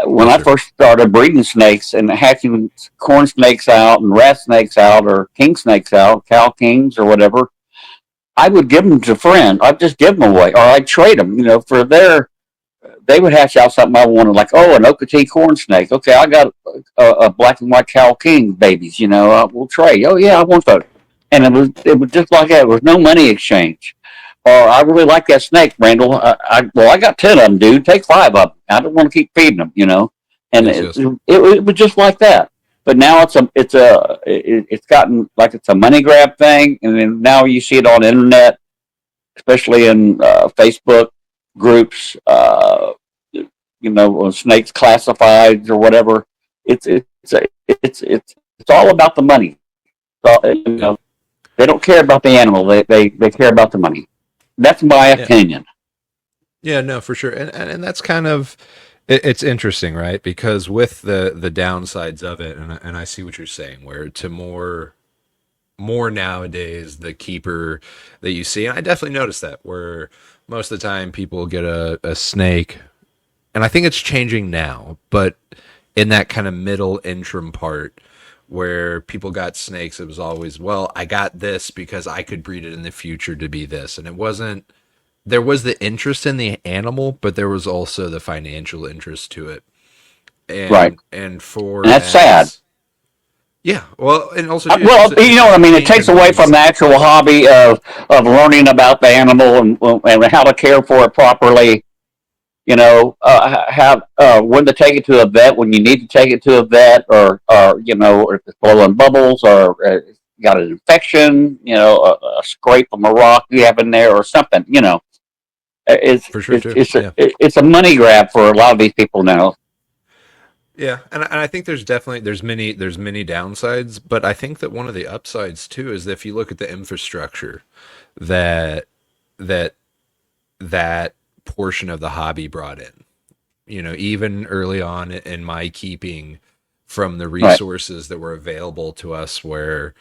B: When
A: for
B: I
A: sure.
B: first started breeding snakes and hatching corn snakes out and rat snakes out or king snakes out, cow kings or whatever, I would give them to friends. I'd just give them away, or I'd trade them. For their they would hatch out something I wanted, like, oh, an Okatee corn snake. Okay, I got a black and white cow king babies. We'll trade. Oh yeah, I want those. And it was just like that. There was no money exchange. Or I really like that snake, Randall. I got 10 of them, dude. Take 5 of them. I don't want to keep feeding them. And
A: Yes,
B: it,
A: yes,
B: it, it was just like that. But now it's gotten like it's a money grab thing, and then now you see it on the internet, especially in Facebook groups, snakes classifieds or whatever. It's all about the money. So,
A: yeah,
B: they don't care about the animal. They care about the money. That's my
A: yeah.
B: opinion.
A: Yeah, no, for sure. And that's kind of it's interesting, right? Because with the downsides of it, and I see what you're saying, where to more nowadays, the keeper that you see, and I definitely noticed that, where most of the time people get a snake, and I think it's changing now, but in that kind of middle interim part where people got snakes, it was always, well, I got this because I could breed it in the future to be this. And it wasn't, there was the interest in the animal, but there was also the financial interest to it.
B: Right.
A: And for
B: And that's sad.
A: as yeah, well, and also too,
B: Well, you know what I
A: it's
B: mean. It
A: being
B: takes away from
A: convinced.
B: the actual hobby of learning about the animal and how to care for it properly. Have when to take it to a vet when you need to take it to a vet, or if it's blowing bubbles, or got an infection, a scrape from a rock you have in there or something. It's
A: For sure
B: it's
A: too.
B: it's a
A: Yeah.
B: it's a money grab for a lot of these people now.
A: Yeah, and I think there's many downsides, but I think that one of the upsides too is that if you look at the infrastructure that that that portion of the hobby brought in. Even early on in my keeping, from the
B: Right.
A: resources that were available to us, where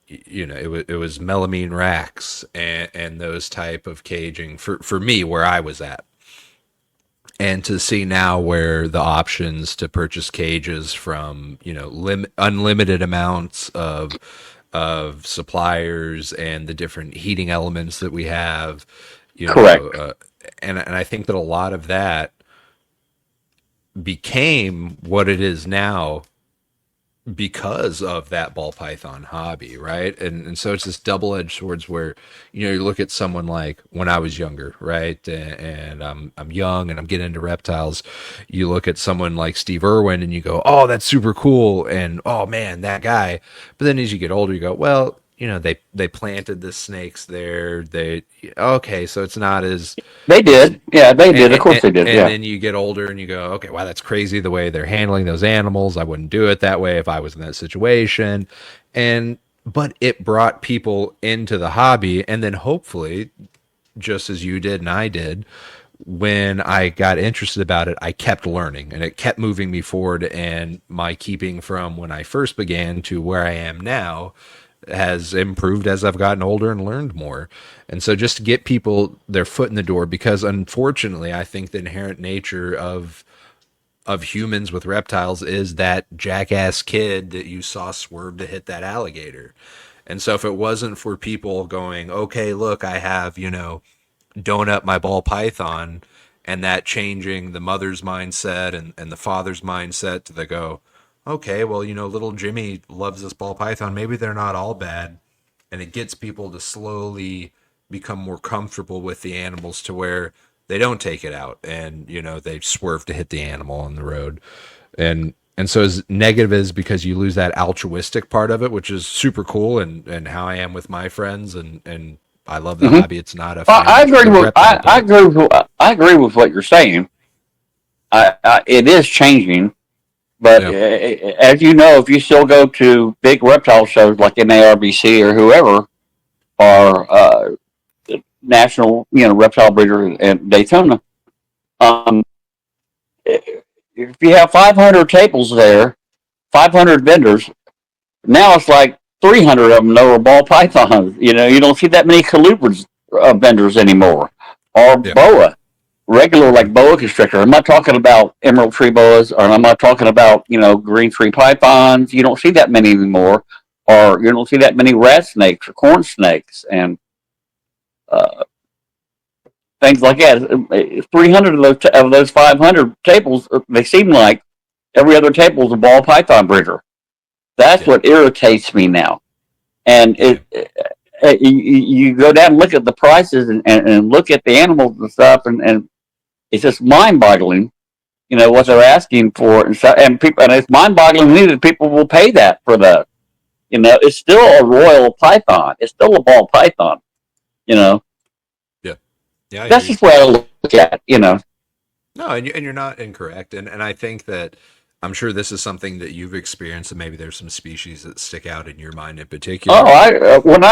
A: it was melamine racks and those type of caging for me where I was at, and to see now where the options to purchase cages from unlimited amounts of suppliers and the different heating elements that we have, you know,
B: Correct.
A: uh, and I think that a lot of that became what it is now because of that ball python hobby, right? And so it's this double edged swords where you look at someone like when I was younger, right? And I'm young and I'm getting into reptiles. You look at someone like Steve Irwin and you go, "Oh, that's super cool," and "Oh man, that guy." But then as you get older, you go, "Well, they planted the snakes there. They okay, so it's not as
B: They
A: it's
B: did. Yeah, they did. Of
A: and,
B: course they did.
A: and
B: Yeah.
A: then you get older and you go, okay, wow, that's crazy the way they're handling those animals. I wouldn't do it that way if I was in that situation. But it brought people into the hobby, and then hopefully, just as you did and I did, when I got interested about it, I kept learning and it kept moving me forward. And my keeping from when I first began to where I am now has improved as I've gotten older and learned more. And so just to get people their foot in the door, because unfortunately, I think the inherent nature of humans with reptiles is that jackass kid that you saw swerve to hit that alligator. And so if it wasn't for people going, okay, look, I have, donut my ball python, and that changing the mother's mindset and the father's mindset to the go, okay, well, little Jimmy loves this ball python. Maybe they're not all bad. And it gets people to slowly become more comfortable with the animals to where they don't take it out and, they swerve to hit the animal on the road. And so as negative as because you lose that altruistic part of it, which is super cool and how I am with my friends and I love the
B: Hmm.
A: hobby. It's not a
B: I
A: financial
B: agree
A: the
B: with.
A: reptile part.
B: I agree with what you're saying. It is changing, but
A: Yeah.
B: as you know, if you still go to big reptile shows like NARBC or whoever, or National, Reptile Breeder in Daytona, um, if you have 500 tables there, 500 vendors, now it's like 300 of them know are ball pythons. You don't see that many colubrids vendors anymore, or
A: Yeah.
B: boa, regular
A: Mm-hmm.
B: like boa constrictor. I'm not talking about emerald tree boas, or I'm not talking about green tree pythons. You don't see that many anymore, or you don't see that many rat snakes or corn snakes and uh, things like that. 300 of those 500 tables, they seem like every other table is a ball python breeder. That's
A: Yeah.
B: what irritates me now. And
A: Yeah.
B: you go down and look at the prices and look at the animals and stuff, and it's just mind-boggling. What
A: Yes,
B: they're
A: sir.
B: asking for, and people, and it's mind-boggling to me that people will pay that for that. It's still a royal python. It's still a ball python. You know,
A: Yeah. Yeah, I hear
B: that's
A: you.
B: just the way I look at it.
A: No, and you're not incorrect. And I think that I'm sure this is something that you've experienced, and maybe there's some species that stick out in your mind in
B: Oh,
A: particular.
B: when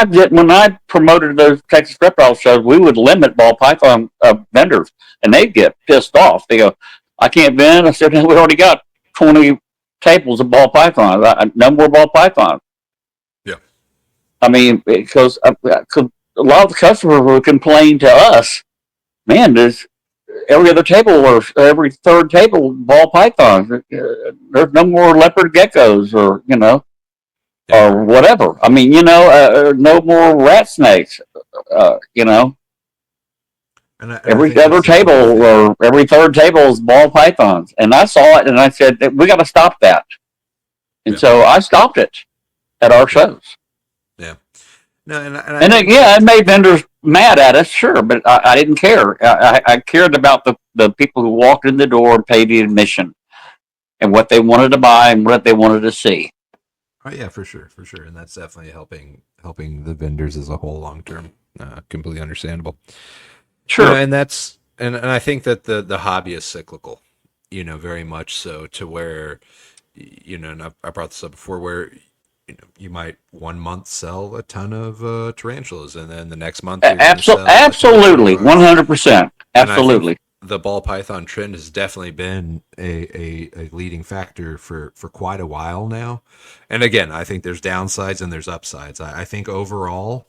B: I promoted those Texas reptile shows, we would limit ball python vendors, and they'd get pissed off. They go, "I can't vend." I said, "We already got 20 tables of ball pythons. No more ball pythons."
A: Yeah.
B: I mean, because a lot of the customers would complain to us, "Man, there's every other table or every third table ball pythons. There's no more leopard geckos, or
A: Yeah.
B: or whatever. I mean, no more rat snakes. You know,
A: And I
B: every
A: think
B: other
A: that's the whole
B: table
A: thing.
B: or every third table is ball pythons." And I saw it, and I said, "We got to stop that." And
A: Yeah.
B: so I stopped it at our
A: Yeah.
B: shows.
A: Yeah. No, and I
B: And
A: think
B: yeah, it
A: that
B: made vendors mad at us, sure, but I didn't care. I cared about the people who walked in the door and paid the admission and what they wanted to buy and what they wanted to see.
A: oh yeah, for sure. And that's definitely helping the vendors as a whole long term. Completely understandable.
B: Sure.
A: And that's and I think that the hobby is cyclical, very much so to where and I brought this up before where you might 1 month sell a ton of tarantulas, and then the next month you're going to sell a ton of
B: Absolutely,
A: sharks.
B: 100%,
A: And I think
B: absolutely.
A: the ball python trend has definitely been a leading factor for quite a while now. And again, I think there's downsides and there's upsides. I think overall,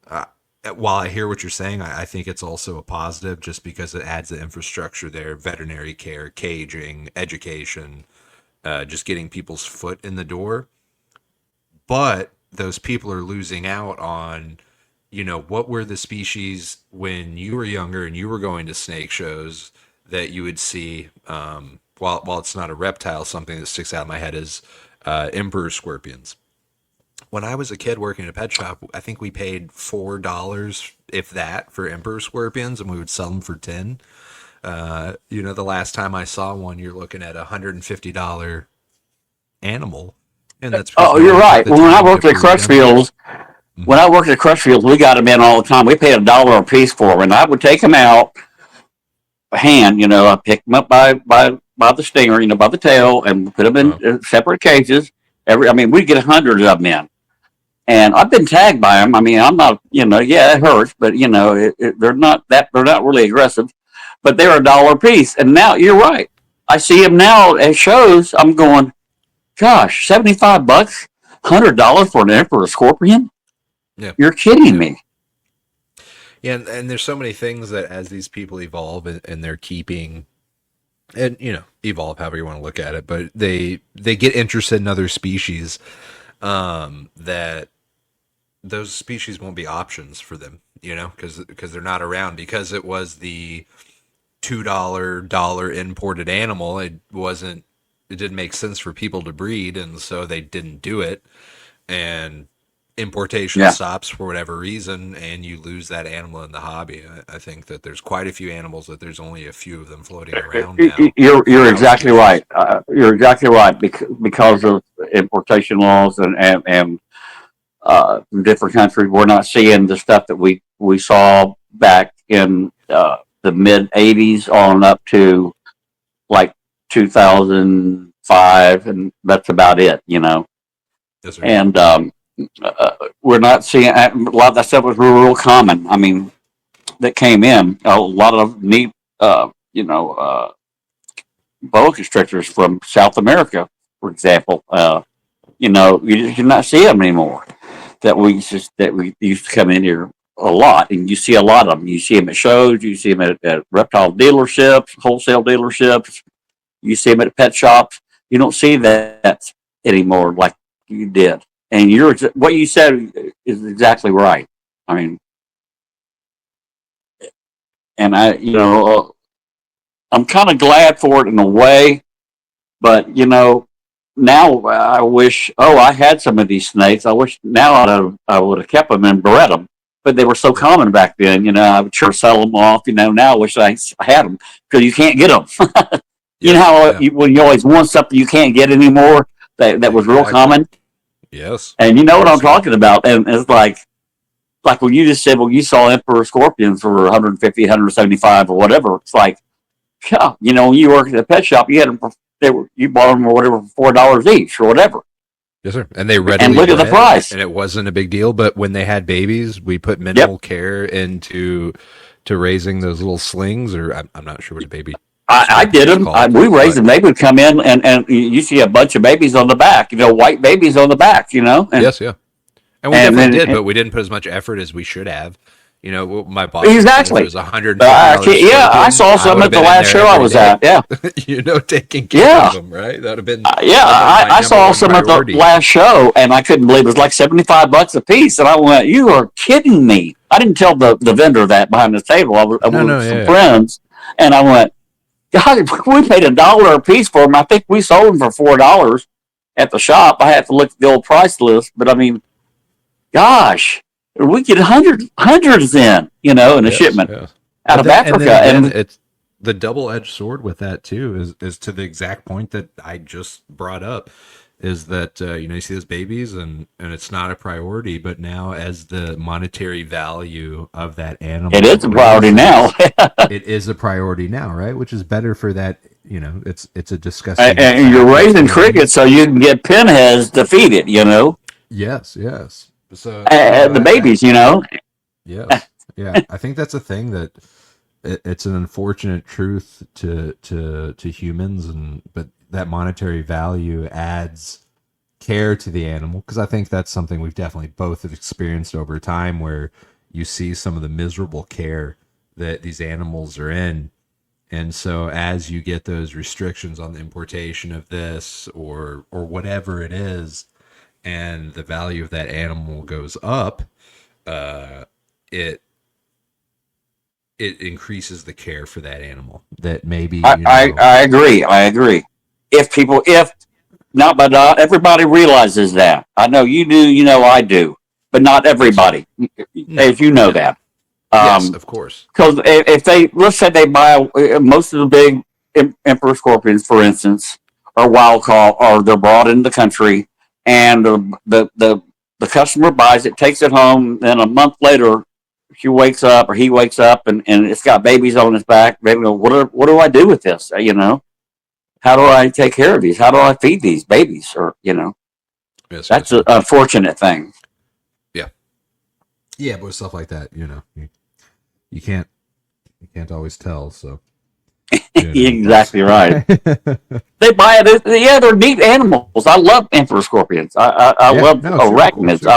A: uh, while I hear what you're saying, I think it's also a positive just because it adds the infrastructure there, veterinary care, caging, education, just getting people's foot in the door. But those people are losing out on, what were the species when you were younger and you were going to snake shows that you would see. While it's not a reptile, something that sticks out in my head is emperor scorpions. When I was a kid working at a pet shop, I think we paid $4, if that, for emperor scorpions, and we would sell them for 10. The last time I saw one, you're looking at $150 animal, and that's because
B: Oh,
A: no
B: you're
A: one took
B: right.
A: the
B: When I
A: time to
B: worked at
A: breed them.
B: Crutchfields, when I worked at Crutchfields, we got them in all the time. We paid $1 a piece for them, and I would take them out hand. I picked them up by the stinger, by the tail, and put them
A: Oh,
B: in separate cages. We'd get hundreds of them in. And I've been tagged by them. I'm not, yeah, it hurts, but they're not really aggressive, but they're $1 a piece. And now you're right. I see them now at shows. I'm going, gosh, $75, $100 for an emperor scorpion?
A: yeah,
B: You're kidding
A: yeah.
B: me.
A: Yeah, and there's so many things that as these people evolve and they're keeping, and evolve however you want to look at it, but they get interested in other species, that those species won't be options for them, because they're not around, because it was the $2 imported animal. It didn't make sense for people to breed, and so they didn't do it, and importation
B: Yeah,
A: stops for whatever reason, and you lose that animal in the hobby. I think that there's quite a few animals that there's only a few of them floating around now for
B: you're
A: house
B: exactly
A: species.
B: right. You're exactly right because of importation laws and different countries. We're not seeing the stuff that we saw back in the mid '80s on up to like 2005, and that's about it.
A: Yes, sir.
B: And we're not seeing a lot of that stuff was real common. That came in a lot of neat, boa constrictors from South America, for example. You're not seeing them anymore. That we used to come in here a lot, and you see a lot of them. You see them at shows, you see them at reptile dealerships, wholesale dealerships. You see them at pet shops. You don't see that anymore like you did. And what you said is exactly right. I mean, and I'm kind of glad for it in a way, but now I wish. Oh, I had some of these snakes. I wish now I would have kept them and bred them. But they were so
A: Yeah.
B: common back then. I would sure sell them off. Now I wish I had them because you can't get them. You know
A: Yes.
B: how
A: Yeah.
B: when you always want something you can't get anymore. That was real
A: Exactly.
B: common,
A: Yes.
B: and you know what I'm
A: Yes. Yeah.
B: talking about. And it's like when you just said, well, you saw emperor scorpions for 150, 175, or whatever. It's like, yeah, when you worked at a pet shop, you had them. You bought them or whatever for $4 each or whatever.
A: Yes, sir. And they
B: And
A: readily
B: look at the
A: bred,
B: price.
A: and it wasn't a big deal. But when they had babies, we put
B: Yep,
A: minimal care into to raising those little slings, or I'm not sure what a baby
B: I
A: scorpion
B: did
A: is
B: them.
A: called,
B: We raised
A: but
B: them. They would come in, and you see a bunch of babies on the back. White babies on the back. And
A: yes, yeah. And we
B: and
A: definitely
B: then
A: did, but we didn't put as much effort as we should have. My boss would say if it
B: exactly.
A: was a $150
B: Yeah, I
A: scorpion,
B: saw
A: I
B: some
A: would
B: at
A: have
B: the
A: been in
B: last
A: there
B: show I
A: every
B: was
A: day,
B: at. Yeah,
A: taking care of
B: yeah.
A: them, right?
B: Yeah,
A: That been my
B: I
A: number
B: saw
A: one
B: some at the
A: priority.
B: last show, and I couldn't believe it was like $75 a piece. And I went, "You are kidding me!" I didn't tell the vendor that behind the table. I
A: No,
B: was
A: no,
B: with some
A: yeah.
B: friends, and I went, "God, we paid $1 a piece for them. I think we sold them for $4 at the shop." I have to look at the old price list, but gosh, we get hundreds in a
A: Yes,
B: shipment
A: yes.
B: out of
A: And then
B: Africa,
A: again,
B: and
A: it's the double-edged sword with that too is to the exact point that I just brought up, is that you see those babies and it's not a priority, but now as the monetary value of that
B: it
A: animal
B: is a priority now.
A: raises, it is a priority now, right? Which is better for that. It's a disgusting
B: And you're
A: fact of
B: raising
A: killing.
B: crickets so you can get pinheads to feed it.
A: Yes, yes. So
B: The babies, you know.
A: yes, yeah. I think that's a thing that it's an unfortunate truth to humans, and but that monetary value adds care to the animal, because I think that's something we've definitely both have experienced over time, where you see some of the miserable care that these animals are in. And so as you get those restrictions on the importation of this or whatever it is, and the value of that animal goes up, it it increases the care for that animal. That maybe,
B: I agree. I agree. If not, but not everybody realizes that. I know you do. You know I do, but not
A: yes,
B: everybody,
A: no,
B: as you know
A: no,
B: that.
A: yes, of course,
B: Because if they, let's say they buy most of the big emperor scorpions, for instance, are wild caught, or they're brought into the country, and the customer buys it, takes it home, then a month later she wakes up or he wakes up and it's got babies on his back. Baby, what do I do with this? You know, how do I take care of these? How do I feed these babies? Or
A: yes,
B: that's
A: yes,
B: an
A: yes,
B: unfortunate thing.
A: yeah, yeah. But with stuff like that, you can't always tell. So that's
B: Exactly right. They buy it. Yeah, they're neat animals. I love emperor scorpions. I
A: yeah,
B: love
A: no, super cool
B: arachnids.
A: too.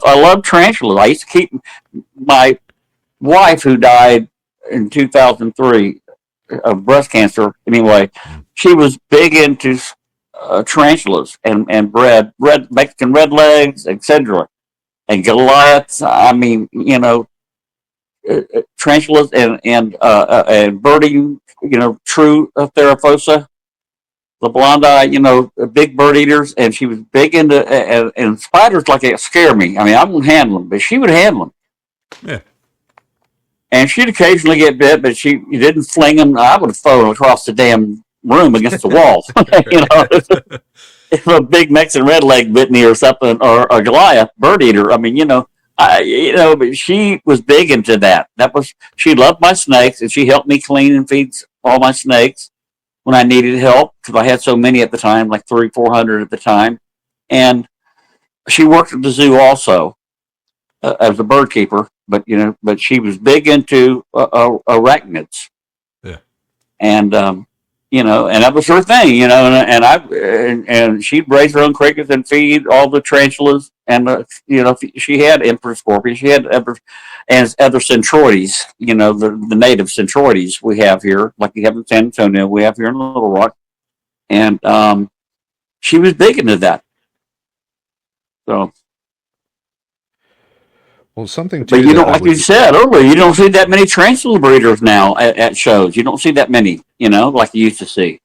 B: I love tarantulas. I used to keep my wife, who died in 2003 of breast cancer. Anyway,
A: Mm.
B: she was big into tarantulas and red Mexican red legs, etc. And Goliaths. I mean, tarantulas and birding. True Therafosa, the blonde eye, big bird eaters, and she was big into and spiders like it scare me. I mean, I wouldn't handle them, but she would handle them,
A: Yeah.
B: and she'd occasionally get bit, but she didn't fling them. I would throw them across the damn room against the wall. If a big Mexican redleg bit me or something, or a Goliath bird eater. I mean, but she was big into that. She loved my snakes, and she helped me clean and feed all my snakes when I needed help, because I had so many at the time, like 400 at the time. And she worked at the zoo also as a bird keeper, but she was big into arachnids,
A: Yeah.
B: and and that was her thing, and she'd raise her own crickets and feed all the tarantulas, and she had emperor scorpions, she had other centroides, the native centroides we have here, like you have in San Antonio, we have here in Little Rock, and she was big into that. So,
A: Well, something
B: but
A: too that I
B: like you
A: would.
B: said earlier, you don't see that many tarantula breeders now at shows. You don't see that many, like you used to see.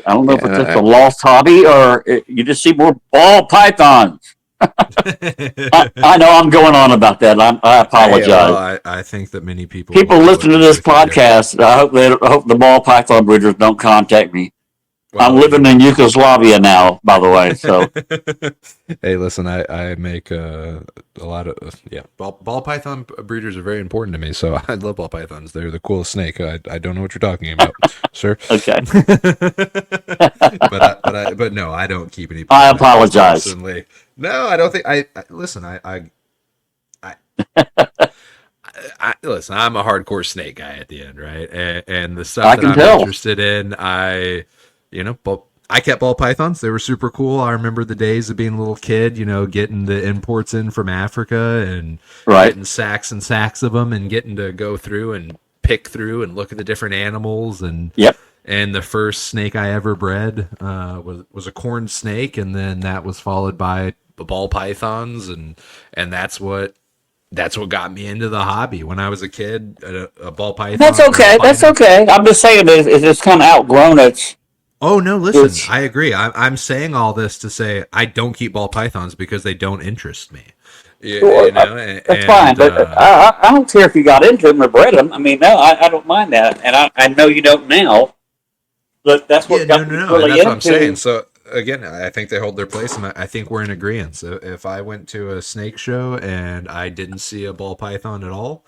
B: I don't know if it's just a
A: Yeah.
B: lost hobby or you just see more ball pythons. I know I'm going on about that. I
A: Hey, well,
B: apologize.
A: I think that many people
B: People listen
A: would
B: to this
A: with you.
B: podcast. I hope the ball python breeders don't contact me. I'm
A: Well,
B: living in Yugoslavia now, by the way. So
A: hey, listen, I make a lot of yeah. Ball python breeders are very important to me, so I love ball pythons. They're the coolest snake. I don't know what you're talking about, sir.
B: okay,
A: But no, I don't keep any ball
B: I
A: pythons
B: apologize.
A: personally. No, I don't think listen. I listen. I'm a hardcore snake guy at the end, right? And the stuff
B: I
A: that
B: can
A: I'm
B: tell.
A: interested in, I kept ball pythons. They were super cool. I remember the days of being a little kid, getting the imports in from Africa and
B: Right.
A: getting sacks and sacks of them and getting to go through and pick through and look at the different animals.
B: Yep.
A: And the first snake I ever bred was a corn snake, and then that was followed by the ball pythons, and that's what got me into the hobby. When I was a kid, a ball
B: That's
A: python or
B: okay. That's
A: albino.
B: okay. I'm just saying it's just kind of outgrown
A: Oh no, listen,
B: its.
A: I agree. I'm saying all this to say I don't keep ball pythons because they don't interest me.
B: Sure, that's fine,
A: And
B: but I don't care if you got into them or bred them. I mean, no, I don't mind that, and I know you don't now. But that's
A: yeah,
B: what
A: no,
B: got
A: no,
B: me
A: no, and
B: really
A: that's what I'm saying.
B: into.
A: So again, I think they hold their place, and I think we're in agreement. So if I went to a snake show and I didn't see a ball python at all,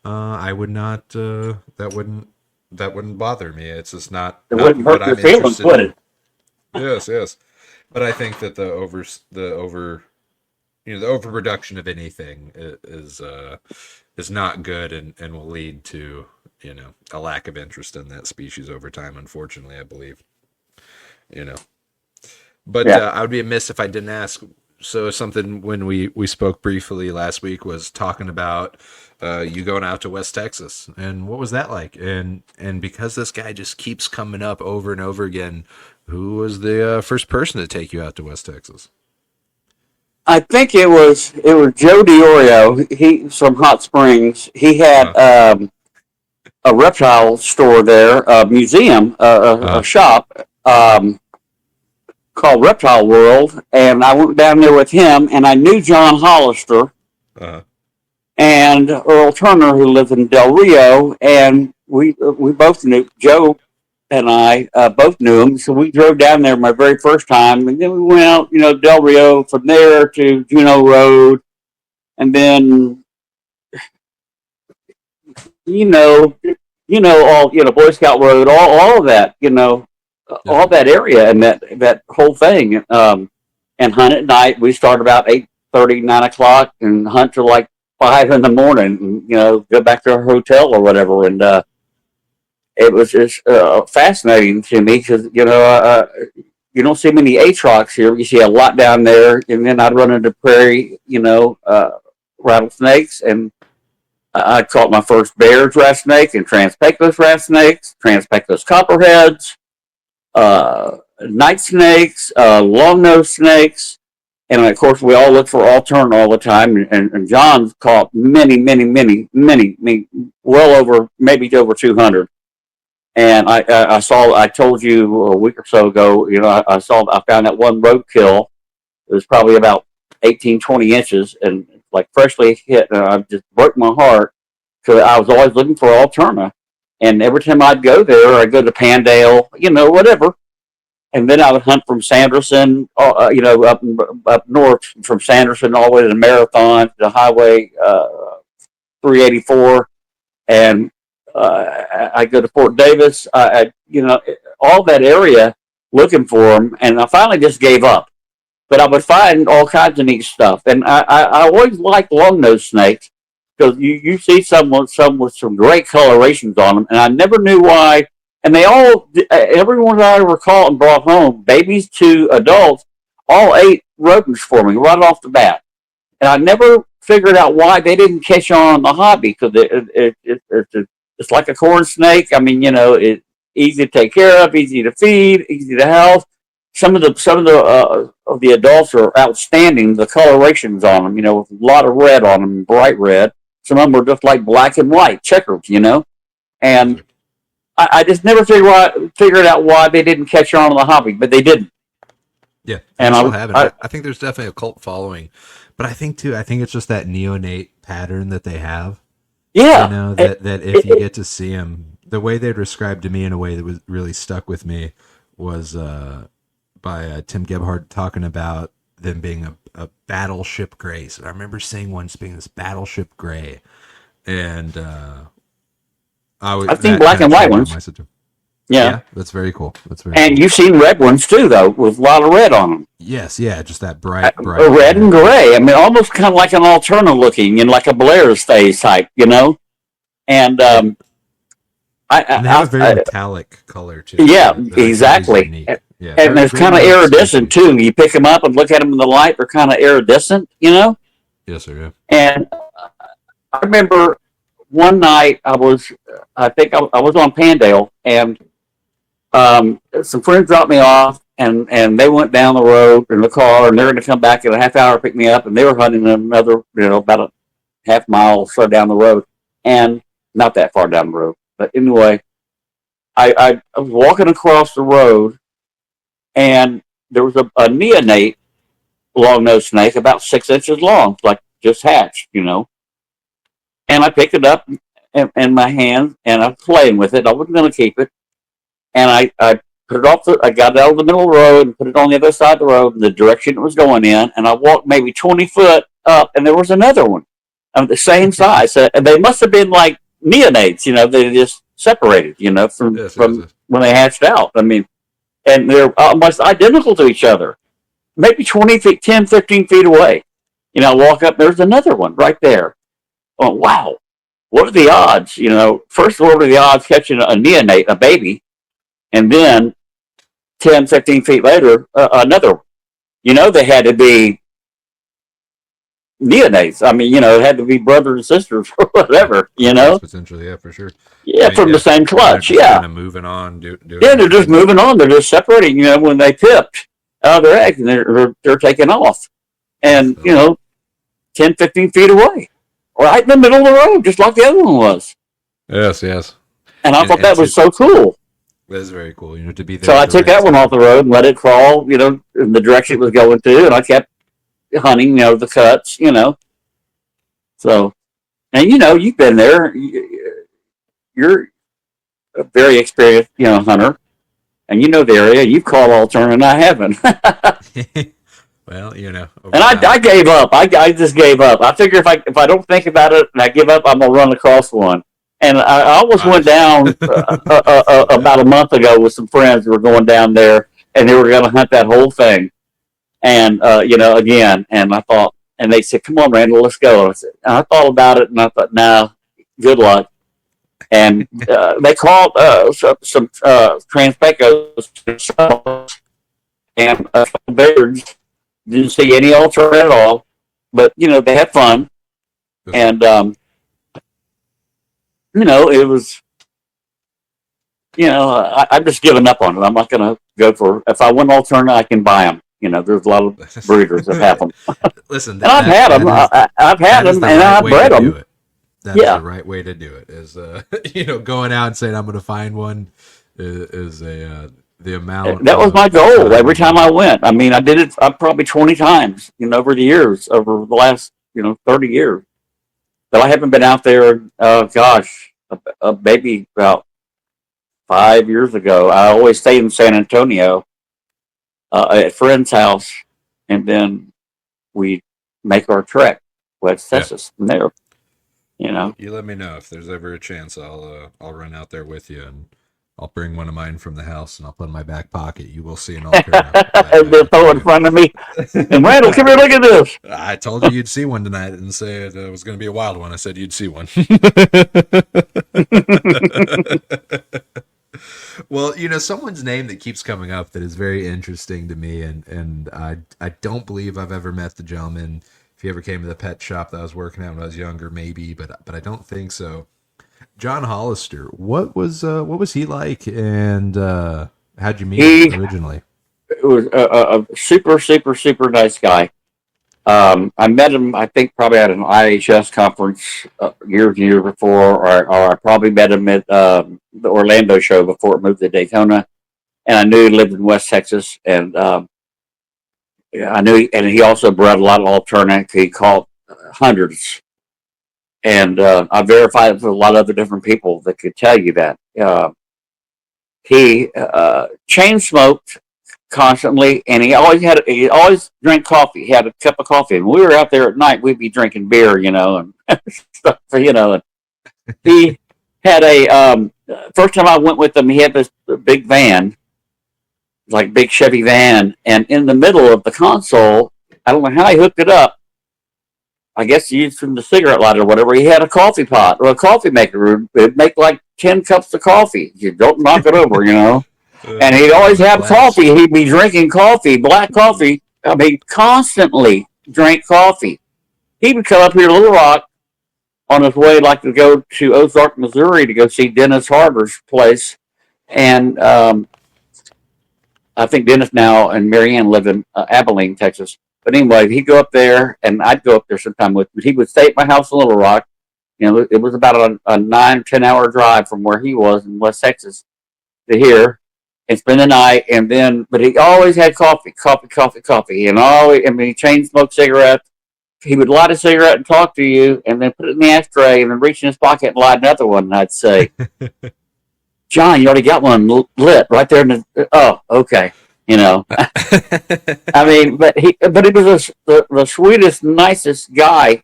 A: I would not. That wouldn't bother me. It's just not
B: It
A: not
B: wouldn't
A: what
B: hurt your
A: I'm
B: feelings,
A: interested
B: would
A: in.
B: it?
A: Yes, yes. But I think that the overproduction of anything is not good, and will lead to a lack of interest in that species over time. Unfortunately, I believe. You know, but
B: Yeah.
A: I would be amiss if I didn't ask. So something when we spoke briefly last week was talking about you going out to West Texas, and what was that like? And because this guy just keeps coming up over and over again, who was the first person to take you out to West Texas?
B: I think it was Joe DiOrio. He's from Hot Springs. He had
A: Uh,
B: a reptile store there, a museum, a
A: uh,
B: shop called Reptile World, and I went down there with him, and I knew John Hollister
A: uh,
B: and Earl Turner, who lived in Del Rio, and we both knew Joe and I both knew him, so we drove down there my very first time, and then we went out, Del Rio, from there to Juneau Road, and then you know, all Boy Scout Road, all of that,
A: yes,
B: all
A: sir.
B: that area and that whole thing, and hunt at night. We start about 8:30, 9 o'clock, and hunt till like 5 in the morning. And, go back to our hotel or whatever, and it was just fascinating to me because you don't see many atrox here. You see a lot down there, and then I'd run into prairie, rattlesnakes, and I caught my first bears, rat snake, and transpectus rat snakes, transpectus copperheads, night snakes, long nosed snakes, and of course we all look for altern all the time. And John's caught many, many, many, many, many, well over maybe over 200. And I told you a week or so ago, I found that one roadkill. It was probably about 18, 20 inches, and like freshly hit, and I just broke my heart because I was always looking for Alterna. And every time I'd go there, I'd go to Pandale, whatever. And then I would hunt from Sanderson, up north from Sanderson all the way to the Marathon, to Highway 384, and I go to Fort Davis. All that area looking for them, and I finally just gave up. But I would find all kinds of neat stuff, and I always liked long nosed snakes because you see some with some great colorations on them, and I never knew why. And they all, everyone I ever caught and brought home, babies to adults, all ate rodents for me right off the bat, and I never figured out why they didn't catch on in the hobby because it's like a corn snake. I mean, it's easy to take care of, easy to feed, easy to house. Some of the adults are outstanding. The colorations on them, with a lot of red on them, bright red. Some of them are just like black and white checkers,
A: Yes,
B: and
A: sir.
B: I just never figured out why they didn't catch on in the hobby, but they didn't.
A: Yeah, and they
B: And
A: still
B: I,
A: haven't.
B: I
A: I think there's definitely a cult following, but I think too. I think it's just that neonate pattern that they have.
B: yeah,
A: That if you get to see them, the way they described to me in a way that was really stuck with me was by Tim Gebhardt talking about them being a battleship gray. So I remember seeing one being this battleship gray, and
B: I've seen
A: that
B: black
A: kind of
B: and white
A: triggered on
B: ones.
A: my situation.
B: Yeah,
A: Yeah, that's very cool. That's very
B: and
A: cool.
B: you've seen red ones too, though, with a lot of red on them.
A: Yes, yeah, just that bright
B: Red and
A: red.
B: gray. I mean, almost kind of like an alterna looking, and like a Blair's phase type, And
A: Yeah, and they have a very
B: I
A: metallic color too.
B: yeah,
A: That I think is
B: exactly.
A: unique. Yeah,
B: And
A: very
B: they're
A: very
B: kind of
A: unique
B: iridescent
A: species.
B: too. You pick them up and look at them in the light; they're kind of iridescent.
A: Yes, sir. Yeah.
B: And I remember one night I think I was on Pandale, and some friends dropped me off, and they went down the road in the car, and they're going to come back in a half hour, pick me up, and they were hunting another, about a half mile or so down the road, and not that far down the road. But anyway, I was walking across the road, and there was a neonate long nosed snake about 6 inches long, like just hatched. And I picked it up in my hand, and I was playing with it. I wasn't going to keep it, and I put it off. I got it out of the middle of the road and put it on the other side of the road in the direction it was going in. And I walked maybe 20 foot up, and there was another one of the same size. And they must have been like neonates. They just separated. From
A: Yes, yes,
B: from
A: yes.
B: when they hatched out. I mean, and they're almost identical to each other. maybe 20 feet, 10, 15 feet away. I walk up, there's another one right there. Oh, wow. What are the odds? First, what are the odds catching a neonate, a baby, and then 10, 15 feet later, another one? They had to be neonates. I mean, it had to be brothers and sisters or whatever,
A: That's potentially, yeah, for sure.
B: Yeah, from the same clutch,
A: just
B: yeah.
A: kind of moving on, doing
B: Yeah, they're just moving on. They're just separating, when they tipped out of their eggs and they're taking off. And, 10, 15 feet away. Right in the middle of the road, just like the other one was.
A: Yes.
B: And I thought that was so cool.
A: That is very cool, to be there.
B: So I took that one off the road and let it crawl, in the direction it was going to, and I kept hunting, the cuts, So, and you've been there. You're a very experienced, hunter, and the area. You've caught alternate, and I haven't.
A: Well,
B: and I gave up. I just gave up. I figure if I don't think about it and I give up, I'm gonna run across one. And I almost went down about a month ago with some friends who were going down there, and they were going to hunt that whole thing. And again, and I thought, and they said, "Come on, Randall, let's go." And I thought about it, and I thought, "No, good luck." And they called some transpecos and birds. Didn't see any altar at all, but they had fun, and it was, I'm just giving up on it. I'm not going to go for. If I win alternate, I can buy them. There's a lot of breeders that have them.
A: Listen,
B: and I've had them. I've had them, and I've bred them.
A: That's the right way to do it. Is going out and saying I'm going to find one is the amount.
B: That was my goal every time I went. I mean, I did it probably 20 times, over the years, over the last 30 years. But I haven't been out there. Maybe about 5 years ago. I always stayed in San Antonio at a friend's house, and then we make our trek West Texas from there.
A: You let me know if there's ever a chance. I'll run out there with you, and I'll bring one of mine from the house, and I'll put it in my back pocket. You will see an alternate.
B: They'll throw it in front of me. And Randall, come here, look at this.
A: I told you you'd see one tonight, and say it was going to be a wild one. I said you'd see one. Well, someone's name that keeps coming up that is very interesting to me, and I don't believe I've ever met the gentleman. If he ever came to the pet shop that I was working at when I was younger, maybe, but I don't think so. John Hollister, what was he like, and how'd you meet him originally?
B: It was a super, super, super nice guy. I met him, I think, probably at an IHS conference years and years before, or I probably met him at the Orlando show before it moved to Daytona. And I knew he lived in West Texas, and I knew, and he also bred a lot of alternate. He caught hundreds, and I verified it with a lot of other different people that could tell you that. He chain smoked constantly, and he always drank coffee. He had a cup of coffee, and we were out there at night. We'd be drinking beer, and stuff, And he had a first time I went with him. He had this big van, like big Chevy van, and in the middle of the console, I don't know how he hooked it up. I guess he used from the cigarette lighter or whatever. He had a coffee pot or a coffee maker. It'd make like 10 cups of coffee. You don't knock it over, And he'd always have coffee. He'd be drinking coffee, black coffee. I mean, constantly drank coffee. He would come up here to Little Rock on his way, like to go to Ozark, Missouri, to go see Dennis Harder's place. And I think Dennis now and Marianne live in Abilene, Texas. But anyway, he'd go up there, and I'd go up there sometime with him. He would stay at my house in Little Rock. It was about a 9-10 hour drive from where he was in West Texas to here, and spend the night. And then, but he always had coffee, and he chain smoked cigarettes. He would light a cigarette and talk to you, and then put it in the ashtray, and then reach in his pocket and light another one. And I'd say, "John, you already got one lit right there." Oh, okay. I mean, but he was the sweetest, nicest guy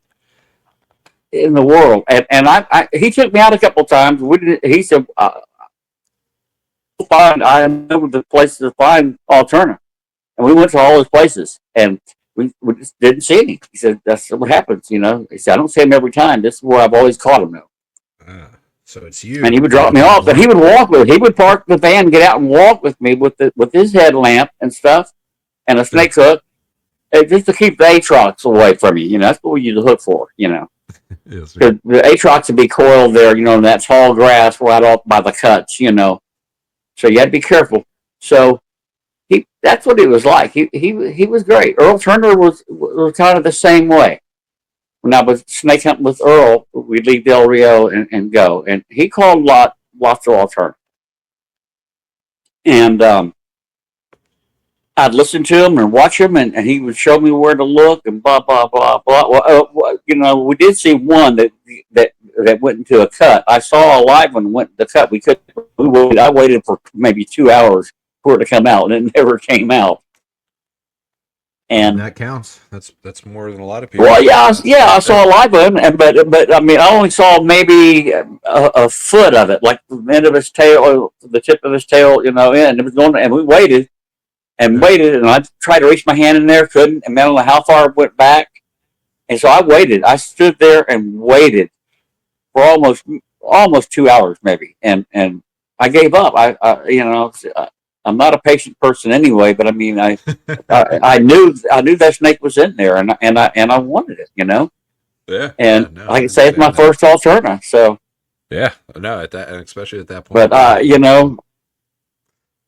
B: in the world, and he took me out a couple of times. He said, "I know the place to find alternate." And we went to all those places, and we just didn't see any. He said, "That's what happens, you know." He said, "I don't see him every time. This is where I've always caught him though."
A: Ah, so it's
B: And he
A: you
B: would
A: out
B: drop
A: of
B: me
A: all
B: off,
A: the
B: and he would
A: hunters.
B: walk with. He would park the van, get out and walk with me with his headlamp and stuff, and a snake hook, just to keep the atrox away from you. You know, that's what we use the hook for. You know,
A: Yes, sir.
B: because the atrox would be coiled there. You know, in that tall grass right off by the cuts. You know, so you had to be careful. So that's what he was like. He was great. Earl Turner was kind of the same way. When I was snake hunting with Earl, we'd leave Del Rio and go. And he called lots of alternatives. And I'd listen to him and watch him, and he would show me where to look and blah blah blah blah. Well, you know, we did see one that went into a cut. I saw a live one went into the cut. I waited for maybe 2 hours for it to come out, and it never came out.
A: And
B: And
A: that counts. That's more than a lot of
B: well,
A: people. That's
B: yeah, I
A: right
B: saw
A: there.
B: a live one, but I mean, I only saw maybe a foot of it, like the end of his tail, or the tip of his tail, you know. And it was going, and we waited and
A: Yeah.
B: waited, and I tried to reach my hand in there, couldn't, and I don't know how far it went back, and so I waited. I stood there and waited for almost 2 hours, maybe, and I gave up. You know, I'm not a patient person anyway, but I mean, I knew that snake was in there, and I wanted it, you know.
A: Yeah, yeah,
B: And
A: no,
B: like
A: I
B: I say, it's my
A: understand that.
B: first alternative. So,
A: Yeah, no, at that, and especially at that point,
B: but
A: yeah,
B: you know,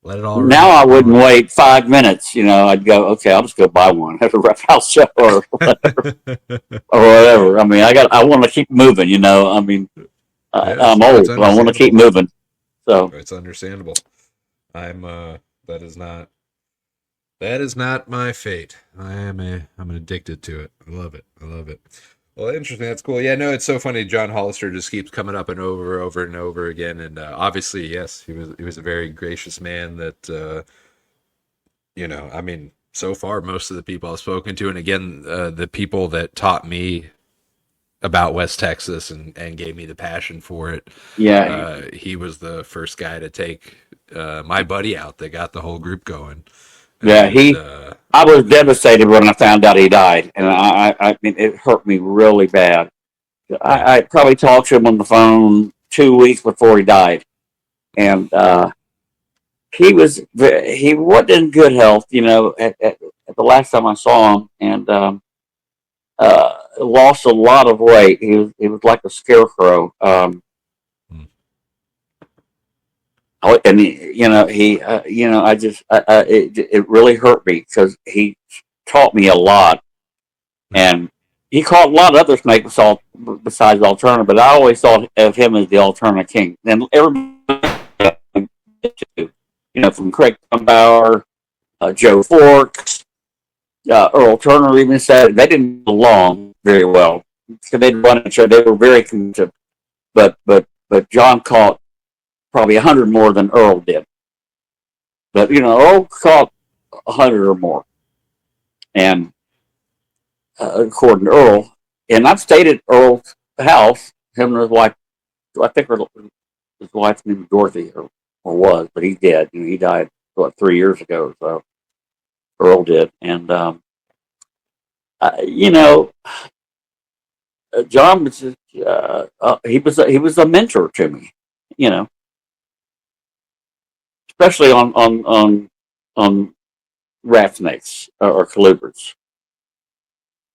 A: let it all run
B: now
A: off
B: I
A: the
B: wouldn't
A: bones.
B: wait 5 minutes. You know, I'd go, okay, I'll just go buy one at a reptile show or whatever. I mean, I want to keep moving. You know, I mean,
A: Yes,
B: I'm
A: no, it's
B: old, but I want to keep
A: understandable.
B: moving. So,
A: It's understandable. I'm that is not my fate. I'm addicted to it. I love it. I love it. Well, interesting. That's cool. Yeah, no, it's so funny. John Hollister just keeps coming up and over and over again. And obviously, yes, he was a very gracious man. That I mean, so far, most of the people I've spoken to, and again, the people that taught me about West Texas and gave me the passion for it.
B: yeah,
A: He was the first guy to take my buddy out that got the whole group going.
B: yeah.
A: And
B: I was
A: it was,
B: devastated when I found out he died, and I mean, it hurt me really bad.
A: yeah,
B: I probably talked to him on the phone 2 weeks before he died, and he wasn't in good health, you know, at the last time I saw him, and lost a lot of weight. He was like a scarecrow.
A: mm,
B: And I just it really hurt me because he taught me a lot,
A: yeah,
B: and he caught a lot of other snakes besides Alterna, but I always thought of him as the Alterna king. And everybody, from Craig Gumbauer, Joe Forks, Earl Turner even said they didn't get along very well. So they'd run each other. They were very competitive. But John caught probably 100 more than Earl did. But Earl caught 100 or more, and according to Earl, and I've stayed at Earl's house. Him and his wife. I think his wife's name was Dorothy, or was, but he's dead. He died 3 years ago. So Earl did, and you know, John was he was a mentor to me, you know, especially on rat snakes or colubrids,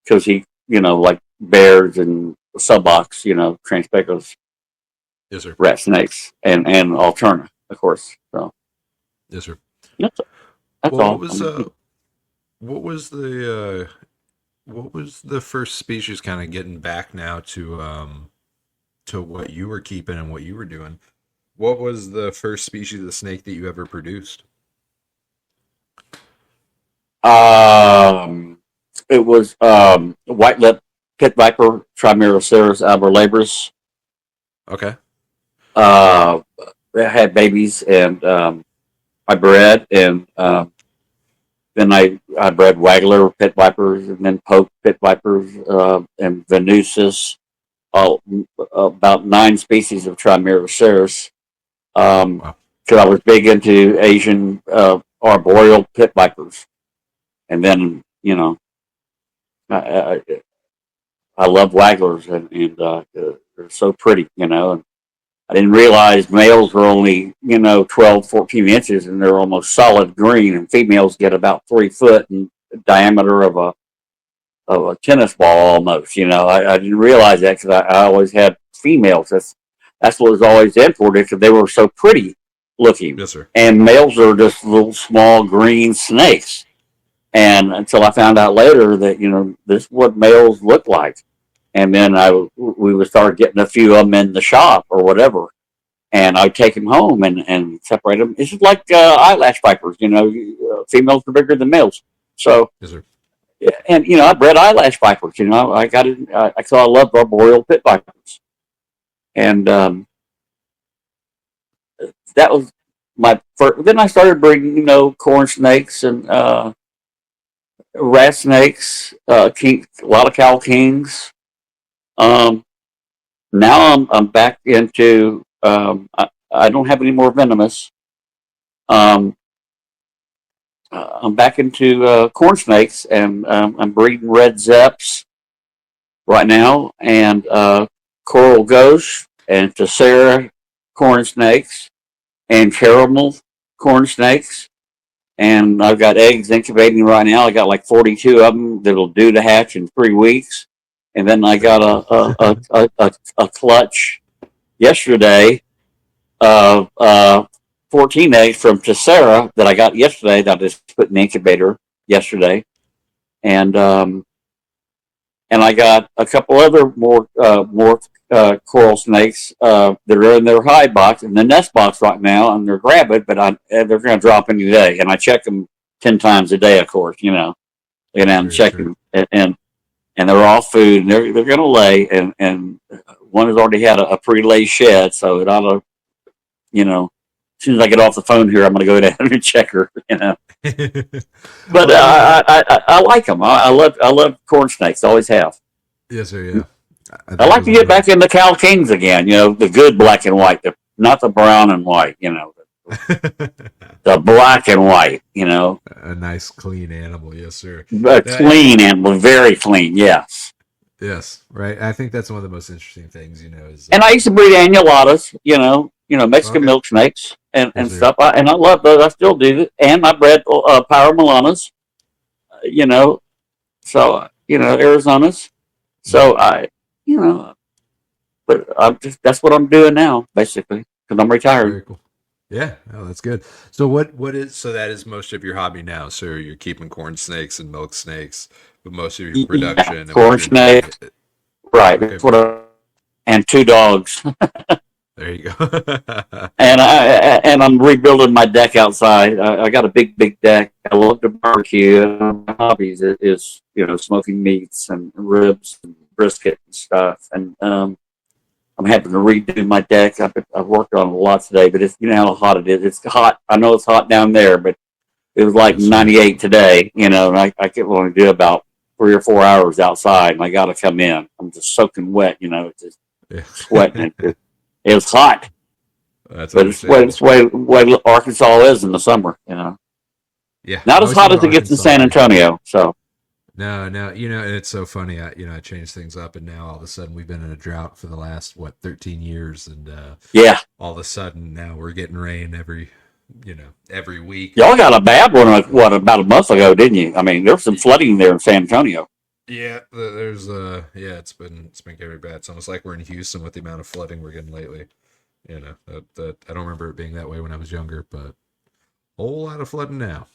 B: because he like bears and subox, transpeculas,
A: yes, sir,
B: rat snakes, and alterna, of course. So
A: yes, sir.
B: that's that's
A: Well,
B: all. I mean,
A: what was the first species kind of getting back now to what you were keeping and what you were doing? What was the first species of snake that you ever produced?
B: um, it was white lip pit viper, Trimeroceras albolabris.
A: Okay.
B: Uh, it had babies, and I bred, and then I bred waggler pit vipers, and then poke pit vipers, and venusis, about 9 species of Trimeroceras.
A: Wow.
B: Because I was big into Asian arboreal pit vipers, And then, I, I love wagglers, and they're so pretty, and I didn't realize males were only, 12, 14 inches, and they're almost solid green, and females get about 3 foot in diameter of a tennis ball almost. I didn't realize that because I always had females. That's what was always imported because they were so pretty looking.
A: Yes, sir.
B: And males are just little small green snakes. And until I found out later that this is what males look like, and then we would start getting a few of them in the shop or whatever, and I'd take them home and separate them. It's just like eyelash vipers. Females are bigger than males, so.
A: Yes, sir.
B: And I bred eyelash vipers. I got it. So I love arboreal pit vipers, and that was my first. Then I started breeding, corn snakes and rat snakes, king, a lot of cow kings. Now I'm back into. I don't have any more venomous. I'm back into corn snakes, and I'm breeding red zeps right now, and coral ghost, and tessera corn snakes, and caramel corn snakes. And I've got eggs incubating right now. I got like 42 of them that'll due to hatch in 3 weeks. And then I got a clutch yesterday of 14 eggs from tessera that I got yesterday that I just put in the incubator yesterday. And I got a couple other more coral snakes that are in their hide box, in the nest box right now, and they're gravid, but they're going to drop any day. And I check them 10 times a day, of course, and check them, and they're all food, and they're going to lay, and one has already had a pre-lay shed, so it ought to, as soon as I get off the phone here, I'm going to go down and check her, But I like them. I love corn snakes. Always have.
A: Yes, sir. Yeah.
B: I like to get back in the cow kings again. The good black and white, not the brown and white. The black and white.
A: A nice clean animal. Yes, sir.
B: A clean animal, very clean. Yes.
A: Yes. Right. I think that's one of the most interesting things. Is.
B: And I used to breed annulatas. Mexican milk snakes and stuff. And I love those. I still do it. And I bred Paramelanas. So Arizonas. So but that's what I'm doing now, basically, because I'm retired.
A: Very cool. Yeah, oh, that's good. So so that is most of your hobby now, sir. You're keeping corn snakes and milk snakes, but most of your production.
B: Yeah, corn snakes. Right.
A: Okay.
B: That's what and 2 dogs.
A: There you go.
B: and I'm rebuilding my deck outside. I got a big deck. I love to barbecue. My hobbies is smoking meats and ribs and brisket and stuff. And I'm having to redo my deck. I've worked on it a lot today, but it's how hot it is. It's hot. I know it's hot down there, but it was like 98 today. And I can only do about 3 or 4 hours outside, and I got to come in. I'm just soaking wet. Just sweating. It was hot.
A: That's
B: but it's the way Arkansas is in the summer.
A: Yeah.
B: Not as hot as it gets in San Antonio. So.
A: No, it's so funny. I changed things up, and now all of a sudden we've been in a drought for the last 13 years, and all of a sudden now we're getting rain every week.
B: Y'all got a bad one, about a month ago, didn't you? I mean, there was some flooding there in San Antonio.
A: Yeah, there's it's been getting bad. It's almost like we're in Houston with the amount of flooding we're getting lately. That I don't remember it being that way when I was younger, but a whole lot of flooding now.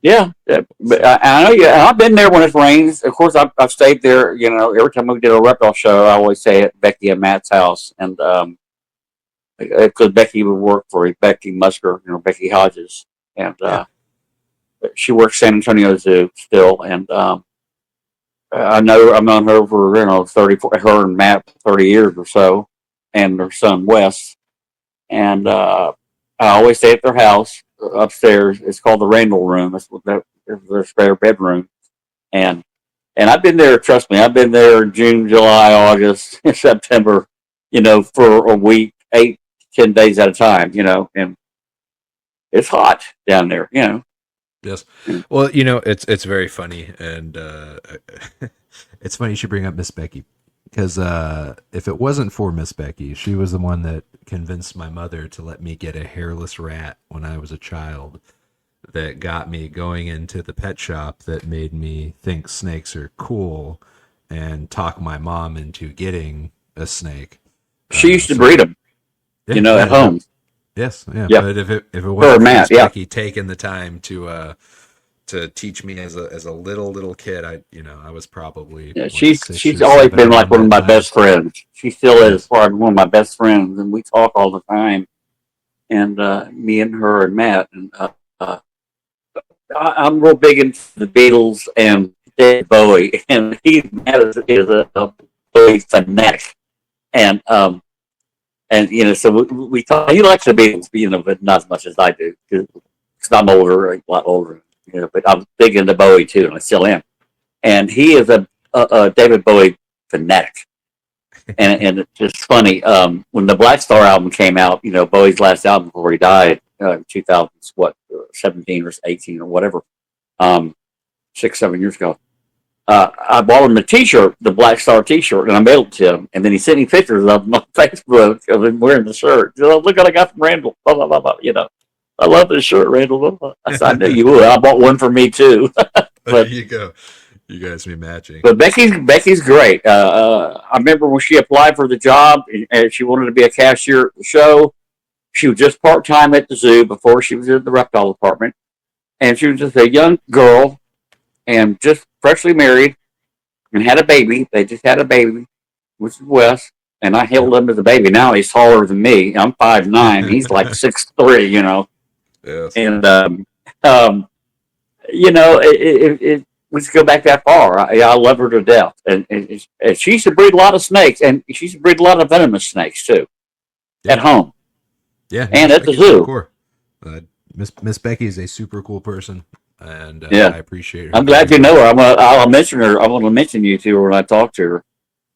B: Yeah, but I know. Yeah, I've been there when it rains. Of course, I've stayed there. Every time we did a reptile show, I always stay at Becky and Matt's house, and because Becky would work for Becky Musker, Becky Hodges, and she works San Antonio Zoo still, and I've known her for 34. Her and Matt 30 years or so, and their son Wes, and I always stay at their house. Upstairs, it's called the Randal room. That's their spare bedroom, and I've been there. Trust me, I've been there June, July, August, September. For a week, 8-10 days at a time. And it's hot down there.
A: Yes. Well, you know, it's very funny, and it's funny you should bring up Miss Becky because if it wasn't for Miss Becky, she was the one that convinced my mother to let me get a hairless rat when I was a child. That got me going into the pet shop. That made me think snakes are cool, and talk my mom into getting a snake.
B: She used to
A: So
B: breed them,
A: yeah,
B: at
A: yeah,
B: home.
A: yes, yeah.
B: Yep.
A: But if it
B: Her
A: wasn't for Miss
B: Matt. Yeah.
A: Becky taking the time to teach me as a little kid, I was probably
B: Yeah,
A: what, six
B: she's
A: or
B: always
A: seven
B: been like
A: around
B: one of
A: that
B: my
A: time.
B: best friends. She still is
A: Yes.
B: probably one of my best friends, and we talk all the time. And me and her and Matt, and uh, I'm real big into the Beatles and David Bowie, and Matt is a Bowie fanatic, and so we talk. He likes the Beatles, but not as much as I do because I'm older, a lot older, But I'm big into Bowie too, and I still am. And he is a David Bowie fanatic. And it's just funny. When the Black Star album came out, Bowie's last album before he died, 2000, 17 or 18 or whatever, 6, 7 years ago. I bought him a T-shirt, the Black Star T-shirt, and I mailed it to him. And then he sent me pictures of him on Facebook of him wearing the shirt. Look what I got from Randall. Blah, blah, blah, blah, I love this shirt, Randall. Blah, blah. I said, I knew you would. I bought one for me too.
A: There
B: but
A: you go. You guys be matching.
B: But Becky's great. I remember when she applied for the job and she wanted to be a cashier at the show. She was just part time at the zoo before she was in the reptile department, and she was just a young girl and just freshly married and had a baby. They just had a baby, which is Wes, and I held him as a baby. Now he's taller than me. I'm 5'9". He's like 6'3",
A: Yes.
B: and um, let's go back that far. I love her to death, and she used to breed a lot of snakes, and she used to breed a lot of venomous snakes too,
A: Yeah.
B: at home
A: Yeah.
B: and
A: Miss
B: at the
A: Becky's
B: zoo.
A: cool. Miss Becky is a super cool person, and
B: Yeah,
A: I appreciate her
B: I'm
A: very
B: glad you know
A: much.
B: her. I'll mention her. I want to mention you to her when I talk to her.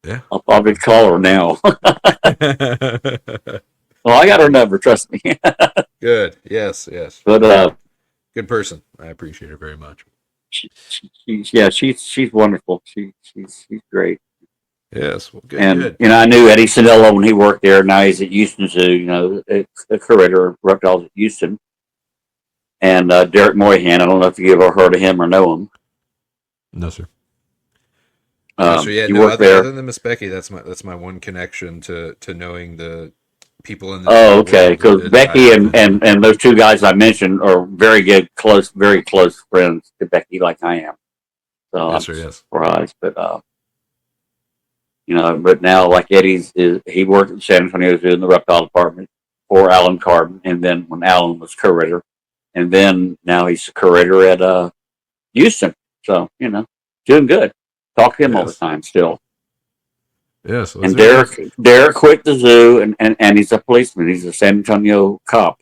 A: Yeah.
B: I'll probably call her now. Well, I got her number. Trust me.
A: Good. Yes. Yes.
B: But
A: Good person. I appreciate her very much.
B: she's wonderful. She's great.
A: Yes. Well, good.
B: And
A: Good.
B: I knew Eddie Sinello when he worked there. Now he's at Houston Zoo. The curator of reptiles at Houston. And Derek Moyhan. I don't know if you ever heard of him or know him.
A: No, sir. No, sir. Yeah.
B: He
A: No.
B: worked there.
A: Other than Miss Becky, that's my one connection to knowing the people in the
B: Oh,
A: zoo
B: okay.
A: world
B: Because
A: that dive
B: Becky
A: into.
B: and those two guys I mentioned are very good, very close friends to Becky, like I am. So
A: Yes,
B: I'm
A: sir. Yes.
B: surprised, but but now like he worked at San Antonio Zoo in the reptile department for Alan Carden, and then when Alan was curator, and then now he's a curator at Houston. So doing good. Talk to him all the
A: Yes.
B: time still.
A: Yes.
B: And Derek quit the zoo, and he's a policeman. He's a San Antonio cop.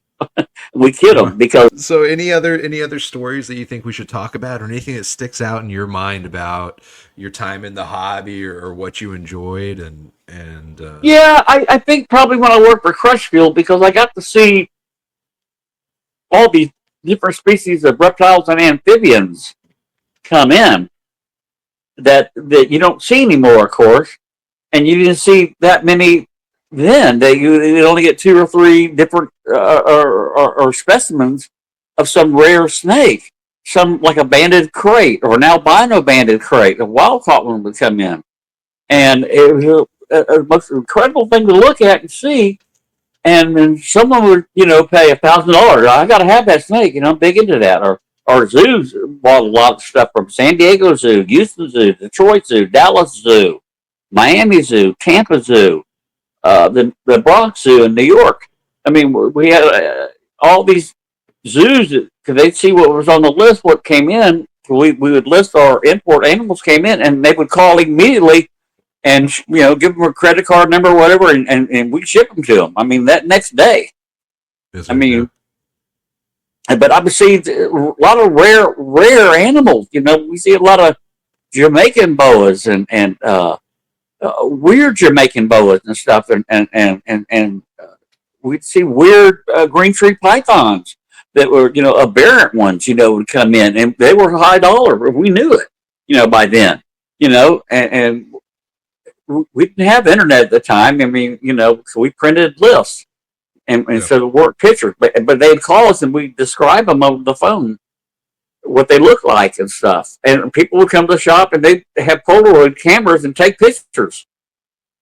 B: We kid him because
A: So any other stories that you think we should talk about, or anything that sticks out in your mind about your time in the hobby, or what you enjoyed, and
B: yeah, I think probably when I worked for Crushfield because I got to see all these different species of reptiles and amphibians come in that you don't see anymore, of course, and you didn't see that many then. That you only get 2 or 3 different or specimens of some rare snake, some like a banded crate or an albino banded crate. A wild caught one would come in, and it was a most incredible thing to look at and see. And then someone would, pay $1,000. I got to have that snake. I'm big into that. Or zoos bought a lot of stuff from San Diego Zoo, Houston Zoo, Detroit Zoo, Dallas Zoo, Miami Zoo, Tampa Zoo, the Bronx Zoo in New York. I mean, we had all these zoos because they'd see what was on the list, what came in. We would list our import animals came in, and they would call immediately and give them a credit card number or whatever, and we ship them to them. I mean, that next day.
A: yes,
B: I
A: sir, yeah.
B: mean, but I received a lot of rare animals. We see a lot of Jamaican boas and weird Jamaican boas and stuff, and we'd see weird green tree pythons. that were, aberrant ones, would come in, and they were high dollar. We knew it, by then, and we didn't have internet at the time. I mean, so we printed lists and so the work pictures, but they'd call us and we'd describe them over the phone, what they look like and stuff. And people would come to the shop and they'd have Polaroid cameras and take pictures,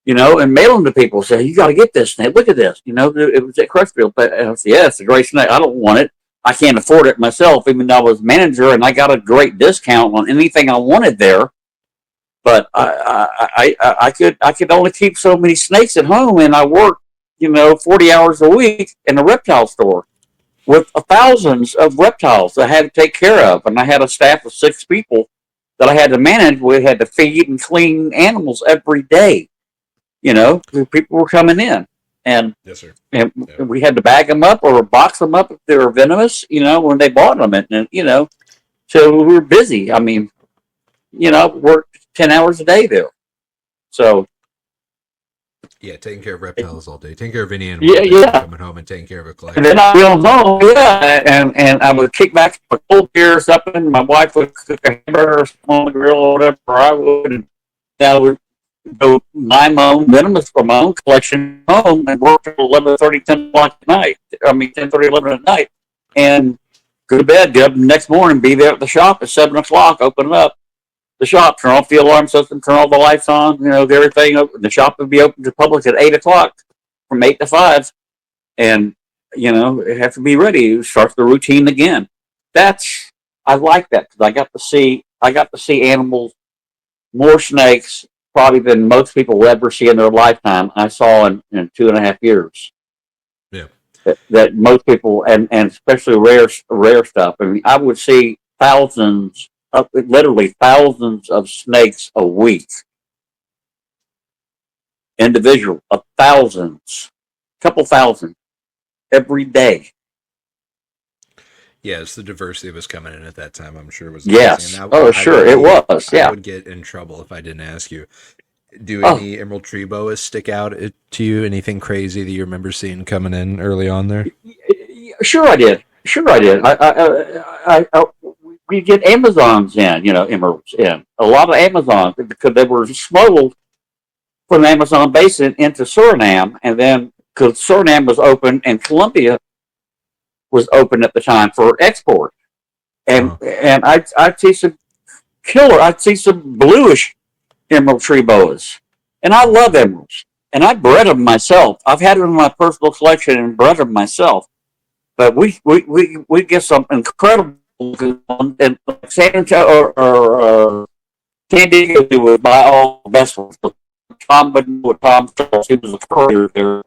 B: and mail them to people. Say, you got to get this snake. Look at this. It was at Crutchfield. But I said, yeah, it's a great snake. I don't want it. I can't afford it myself, even though I was manager and I got a great discount on anything I wanted there. But I could only keep so many snakes at home, and I worked 40 hours a week in a reptile store with thousands of reptiles that I had to take care of, and I had a staff of 6 people that I had to manage. We had to feed and clean animals every day. People were coming in, and
A: yes, sir.
B: And we had to bag them up or box them up if they were venomous. When they bought them, and so we were busy. I mean, worked 10 hours a day there. So,
A: yeah, taking care of reptiles all day, taking care of any animal. Coming home and taking care of a collection.
B: And then I'd be on home, and I would kick back a cold beer or something. My wife would cook a hamburger on the grill or whatever. I would, and I would go buy my own venomous from my own collection home and work till 11:30, 10 o'clock at night. 10:30, 11 at night, and go to bed. Get up the next morning, be there at the shop at 7 o'clock, open up the shop, turn off the alarm system, turn all the lights on, everything. The shop would be open to the public at 8 o'clock from 8 to 5. And, it has to be ready. Start the routine again. I like that because I got to see animals, more snakes probably than most people will ever see in their lifetime. I saw in 2.5 years.
A: Yeah.
B: That most people, and especially rare stuff. I mean, I would see literally thousands of snakes a week. Individual of thousands, couple thousand every day.
A: Yes, the diversity was coming in at that time. I'm sure was
B: amazing. Yes. Sure, it was. Yeah.
A: I would get in trouble if I didn't ask you. Do any emerald tree boas stick out to you? Anything crazy that you remember seeing coming in early on there?
B: Sure, I did. We get Amazons in, emeralds in. A lot of Amazons because they were smuggled from the Amazon basin into Suriname, and then because Suriname was open and Colombia was open at the time for export, and I'd see some I'd see some bluish emerald tree boas, and I love emeralds, and I bred them myself. I've had them in my personal collection and bred them myself, but we get some incredible. And San Antonio or San Diego would buy all the best ones. Tom Charles, he was a courier there,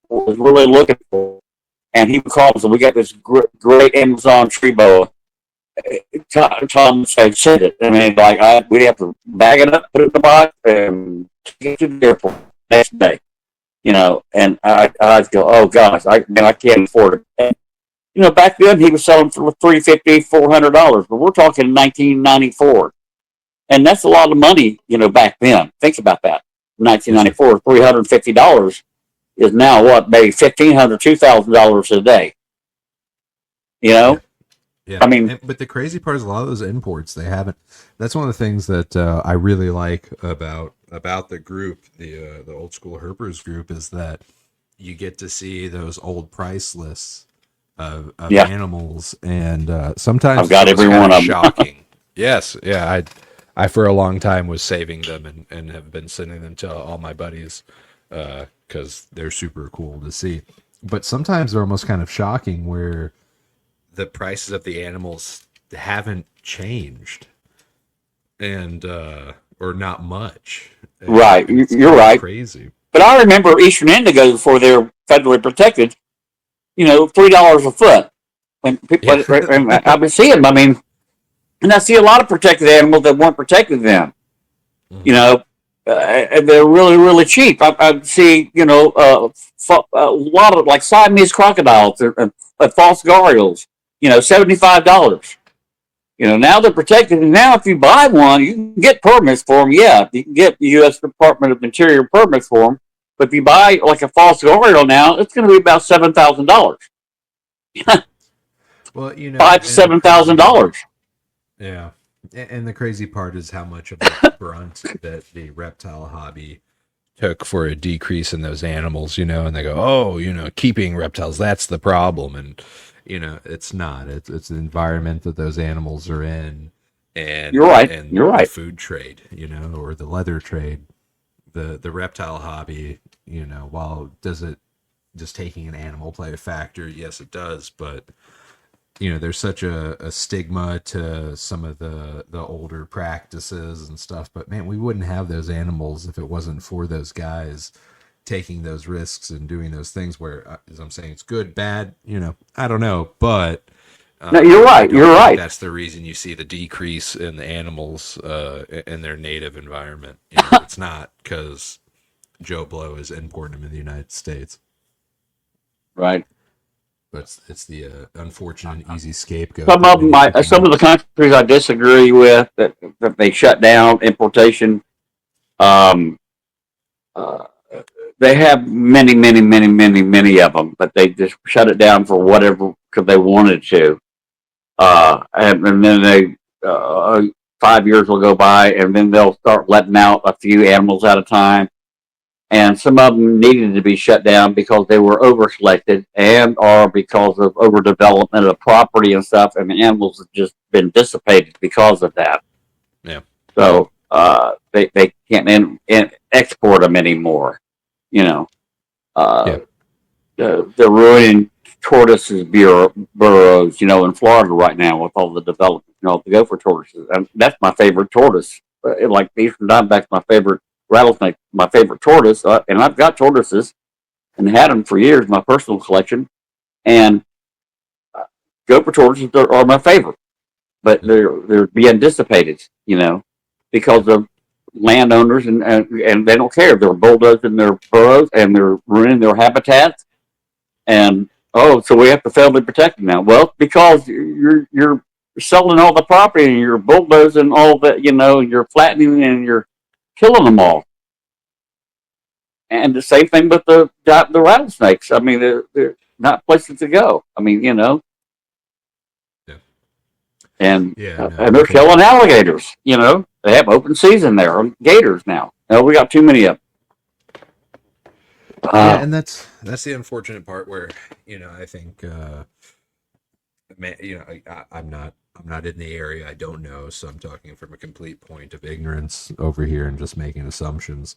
B: was really looking for, and he would call us, and we got this great Amazon tree boa. Tom said, "Send it." I mean, we'd have to bag it up, put it in the box, and take it to the airport next day. And I'd go, "Oh gosh, I can't afford it." And, back then he was selling for $350, $400, but we're talking 1994, and that's a lot of money, back then. Think about that. 1994, $350 is now what, maybe $1,500, $2,000 a day.
A: Yeah.
B: I mean,
A: but the crazy part is a lot of those imports they haven't. That's one of the things that I really like about the group, the old school herpers group, is that you get to see those old price lists of animals, and sometimes
B: I've got every one of them.
A: Shocking. Yes, yeah. I for a long time was saving them and have been sending them to all my buddies because they're super cool to see. But sometimes they're almost kind of shocking where the prices of the animals haven't changed, and or not much.
B: Right, you're right.
A: Crazy.
B: But I remember Eastern Indigo before they're federally protected. $3 a foot. When people, I've been seeing them. I mean, and I see a lot of protected animals that weren't protected then. And they're really, really cheap. I see, a lot of like Siamese crocodiles and false gharials. $75. Now they're protected, and now if you buy one, you can get permits for them. Yeah, you can get U.S. Department of Interior permits for them. But if you buy like a false gharial now, it's going to be about $7,000.
A: Well, you know,
B: $5,000 to $7,000.
A: yeah, and the crazy part is how much of a brunt that the reptile hobby took for a decrease in those animals, you know, and they go, oh, you know, keeping reptiles, that's the problem. And, you know, it's not. It's the environment that those animals are in
B: You're right.
A: and
B: You're
A: the
B: right.
A: food trade, you know, or the leather trade. The reptile hobby, you know, while does it just taking an animal play a factor? Yes, it does, but you know there's such a stigma to some of the older practices and stuff, but man, we wouldn't have those animals if it wasn't for those guys taking those risks and doing those things where as I'm saying it's good bad, you know, I don't know, but
B: No, you're
A: I
B: right.
A: don't
B: You're
A: think
B: right.
A: that's the reason you see the decrease in the animals in their native environment. You know, it's not because Joe Blow is importing them in the United States,
B: Right.
A: but it's the unfortunate easy scapegoat
B: Some
A: that
B: of them,
A: many people
B: some of the
A: use.
B: countries I disagree with that they shut down importation. Um, uh, they have many of them, but they just shut it down for whatever because they wanted to. And then they 5 years will go by, and then they'll start letting out a few animals at a time. And some of them needed to be shut down because they were over selected and or because of overdevelopment of property and stuff, and the animals have just been dissipated because of that.
A: Yeah.
B: So they can't export them anymore. You know,
A: Yeah.
B: uh, they're ruining tortoises burrows. You know, in Florida right now with all the development. You know, to go for tortoises, and that's my favorite tortoise. Like the eastern diamondback's my favorite rattlesnake, my favorite tortoise, and I've got tortoises and had them for years, my personal collection. And gopher tortoises are my favorite, but
A: Yeah.
B: they're being dissipated, you know,
A: Yeah.
B: because of landowners and they don't care. They're bulldozing their burrows and they're ruining their habitats. And oh, so we have to federally protect them now. Well, because you're selling all the property and you're bulldozing all that, you know, you're flattening and you're killing them all. And the same thing with the rattlesnakes. I mean, they're not places to go. I mean, you know,
A: Yeah.
B: and
A: Yeah. No,
B: and
A: I
B: they're
A: think
B: killing alligators. You know, they have open season there on gators now. No, we got too many of them.
A: yeah, and that's the unfortunate part where, you know, I think man, you know, I'm not in the area. I don't know, so I'm talking from a complete point of ignorance over here and just making assumptions,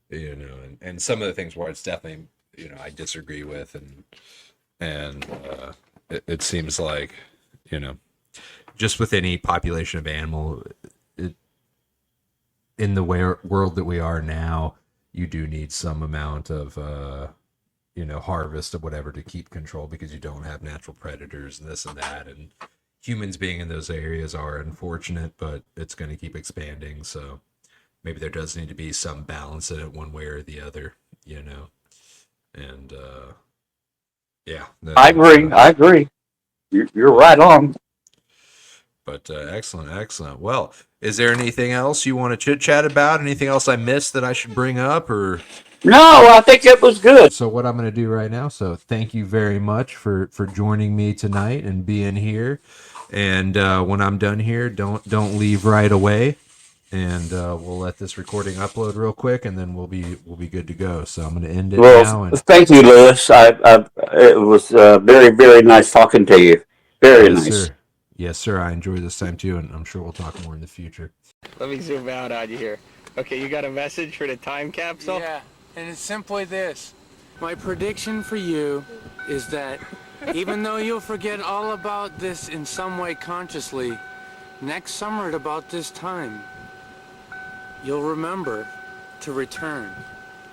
A: you know, and some of the things where it's definitely, you know, I disagree with and it seems like, you know, just with any population of animal, it, in the world that we are now, you do need some amount of you know, harvest of whatever to keep control because you don't have natural predators and this and that, and humans being in those areas are unfortunate, but it's going to keep expanding. So maybe there does need to be some balance in it one way or the other, you know. And yeah,
B: I
A: that's
B: agree. I agree. You're right on.
A: but excellent, excellent. Well, is there anything else you want to chit chat about? Anything else I missed that I should bring up, or
B: No, I think it was good.
A: so what I'm going to do right now? So thank you very much for joining me tonight and being here. And when I'm done here, don't leave right away. And we'll let this recording upload real quick, and then we'll be good to go. So I'm going to end it
B: Well,
A: now. And
B: thank you, Lewis. It was very nice talking to you. Very
A: yes,
B: nice.
A: sir. Yes, sir. I enjoyed this time too, and I'm sure we'll talk more in the future.
C: Let me zoom out on you here. Okay, you got a message for the time capsule?
D: Yeah, and it's simply this. My prediction for you is that even though you'll forget all about this in some way consciously, next summer at about this time, you'll remember to return.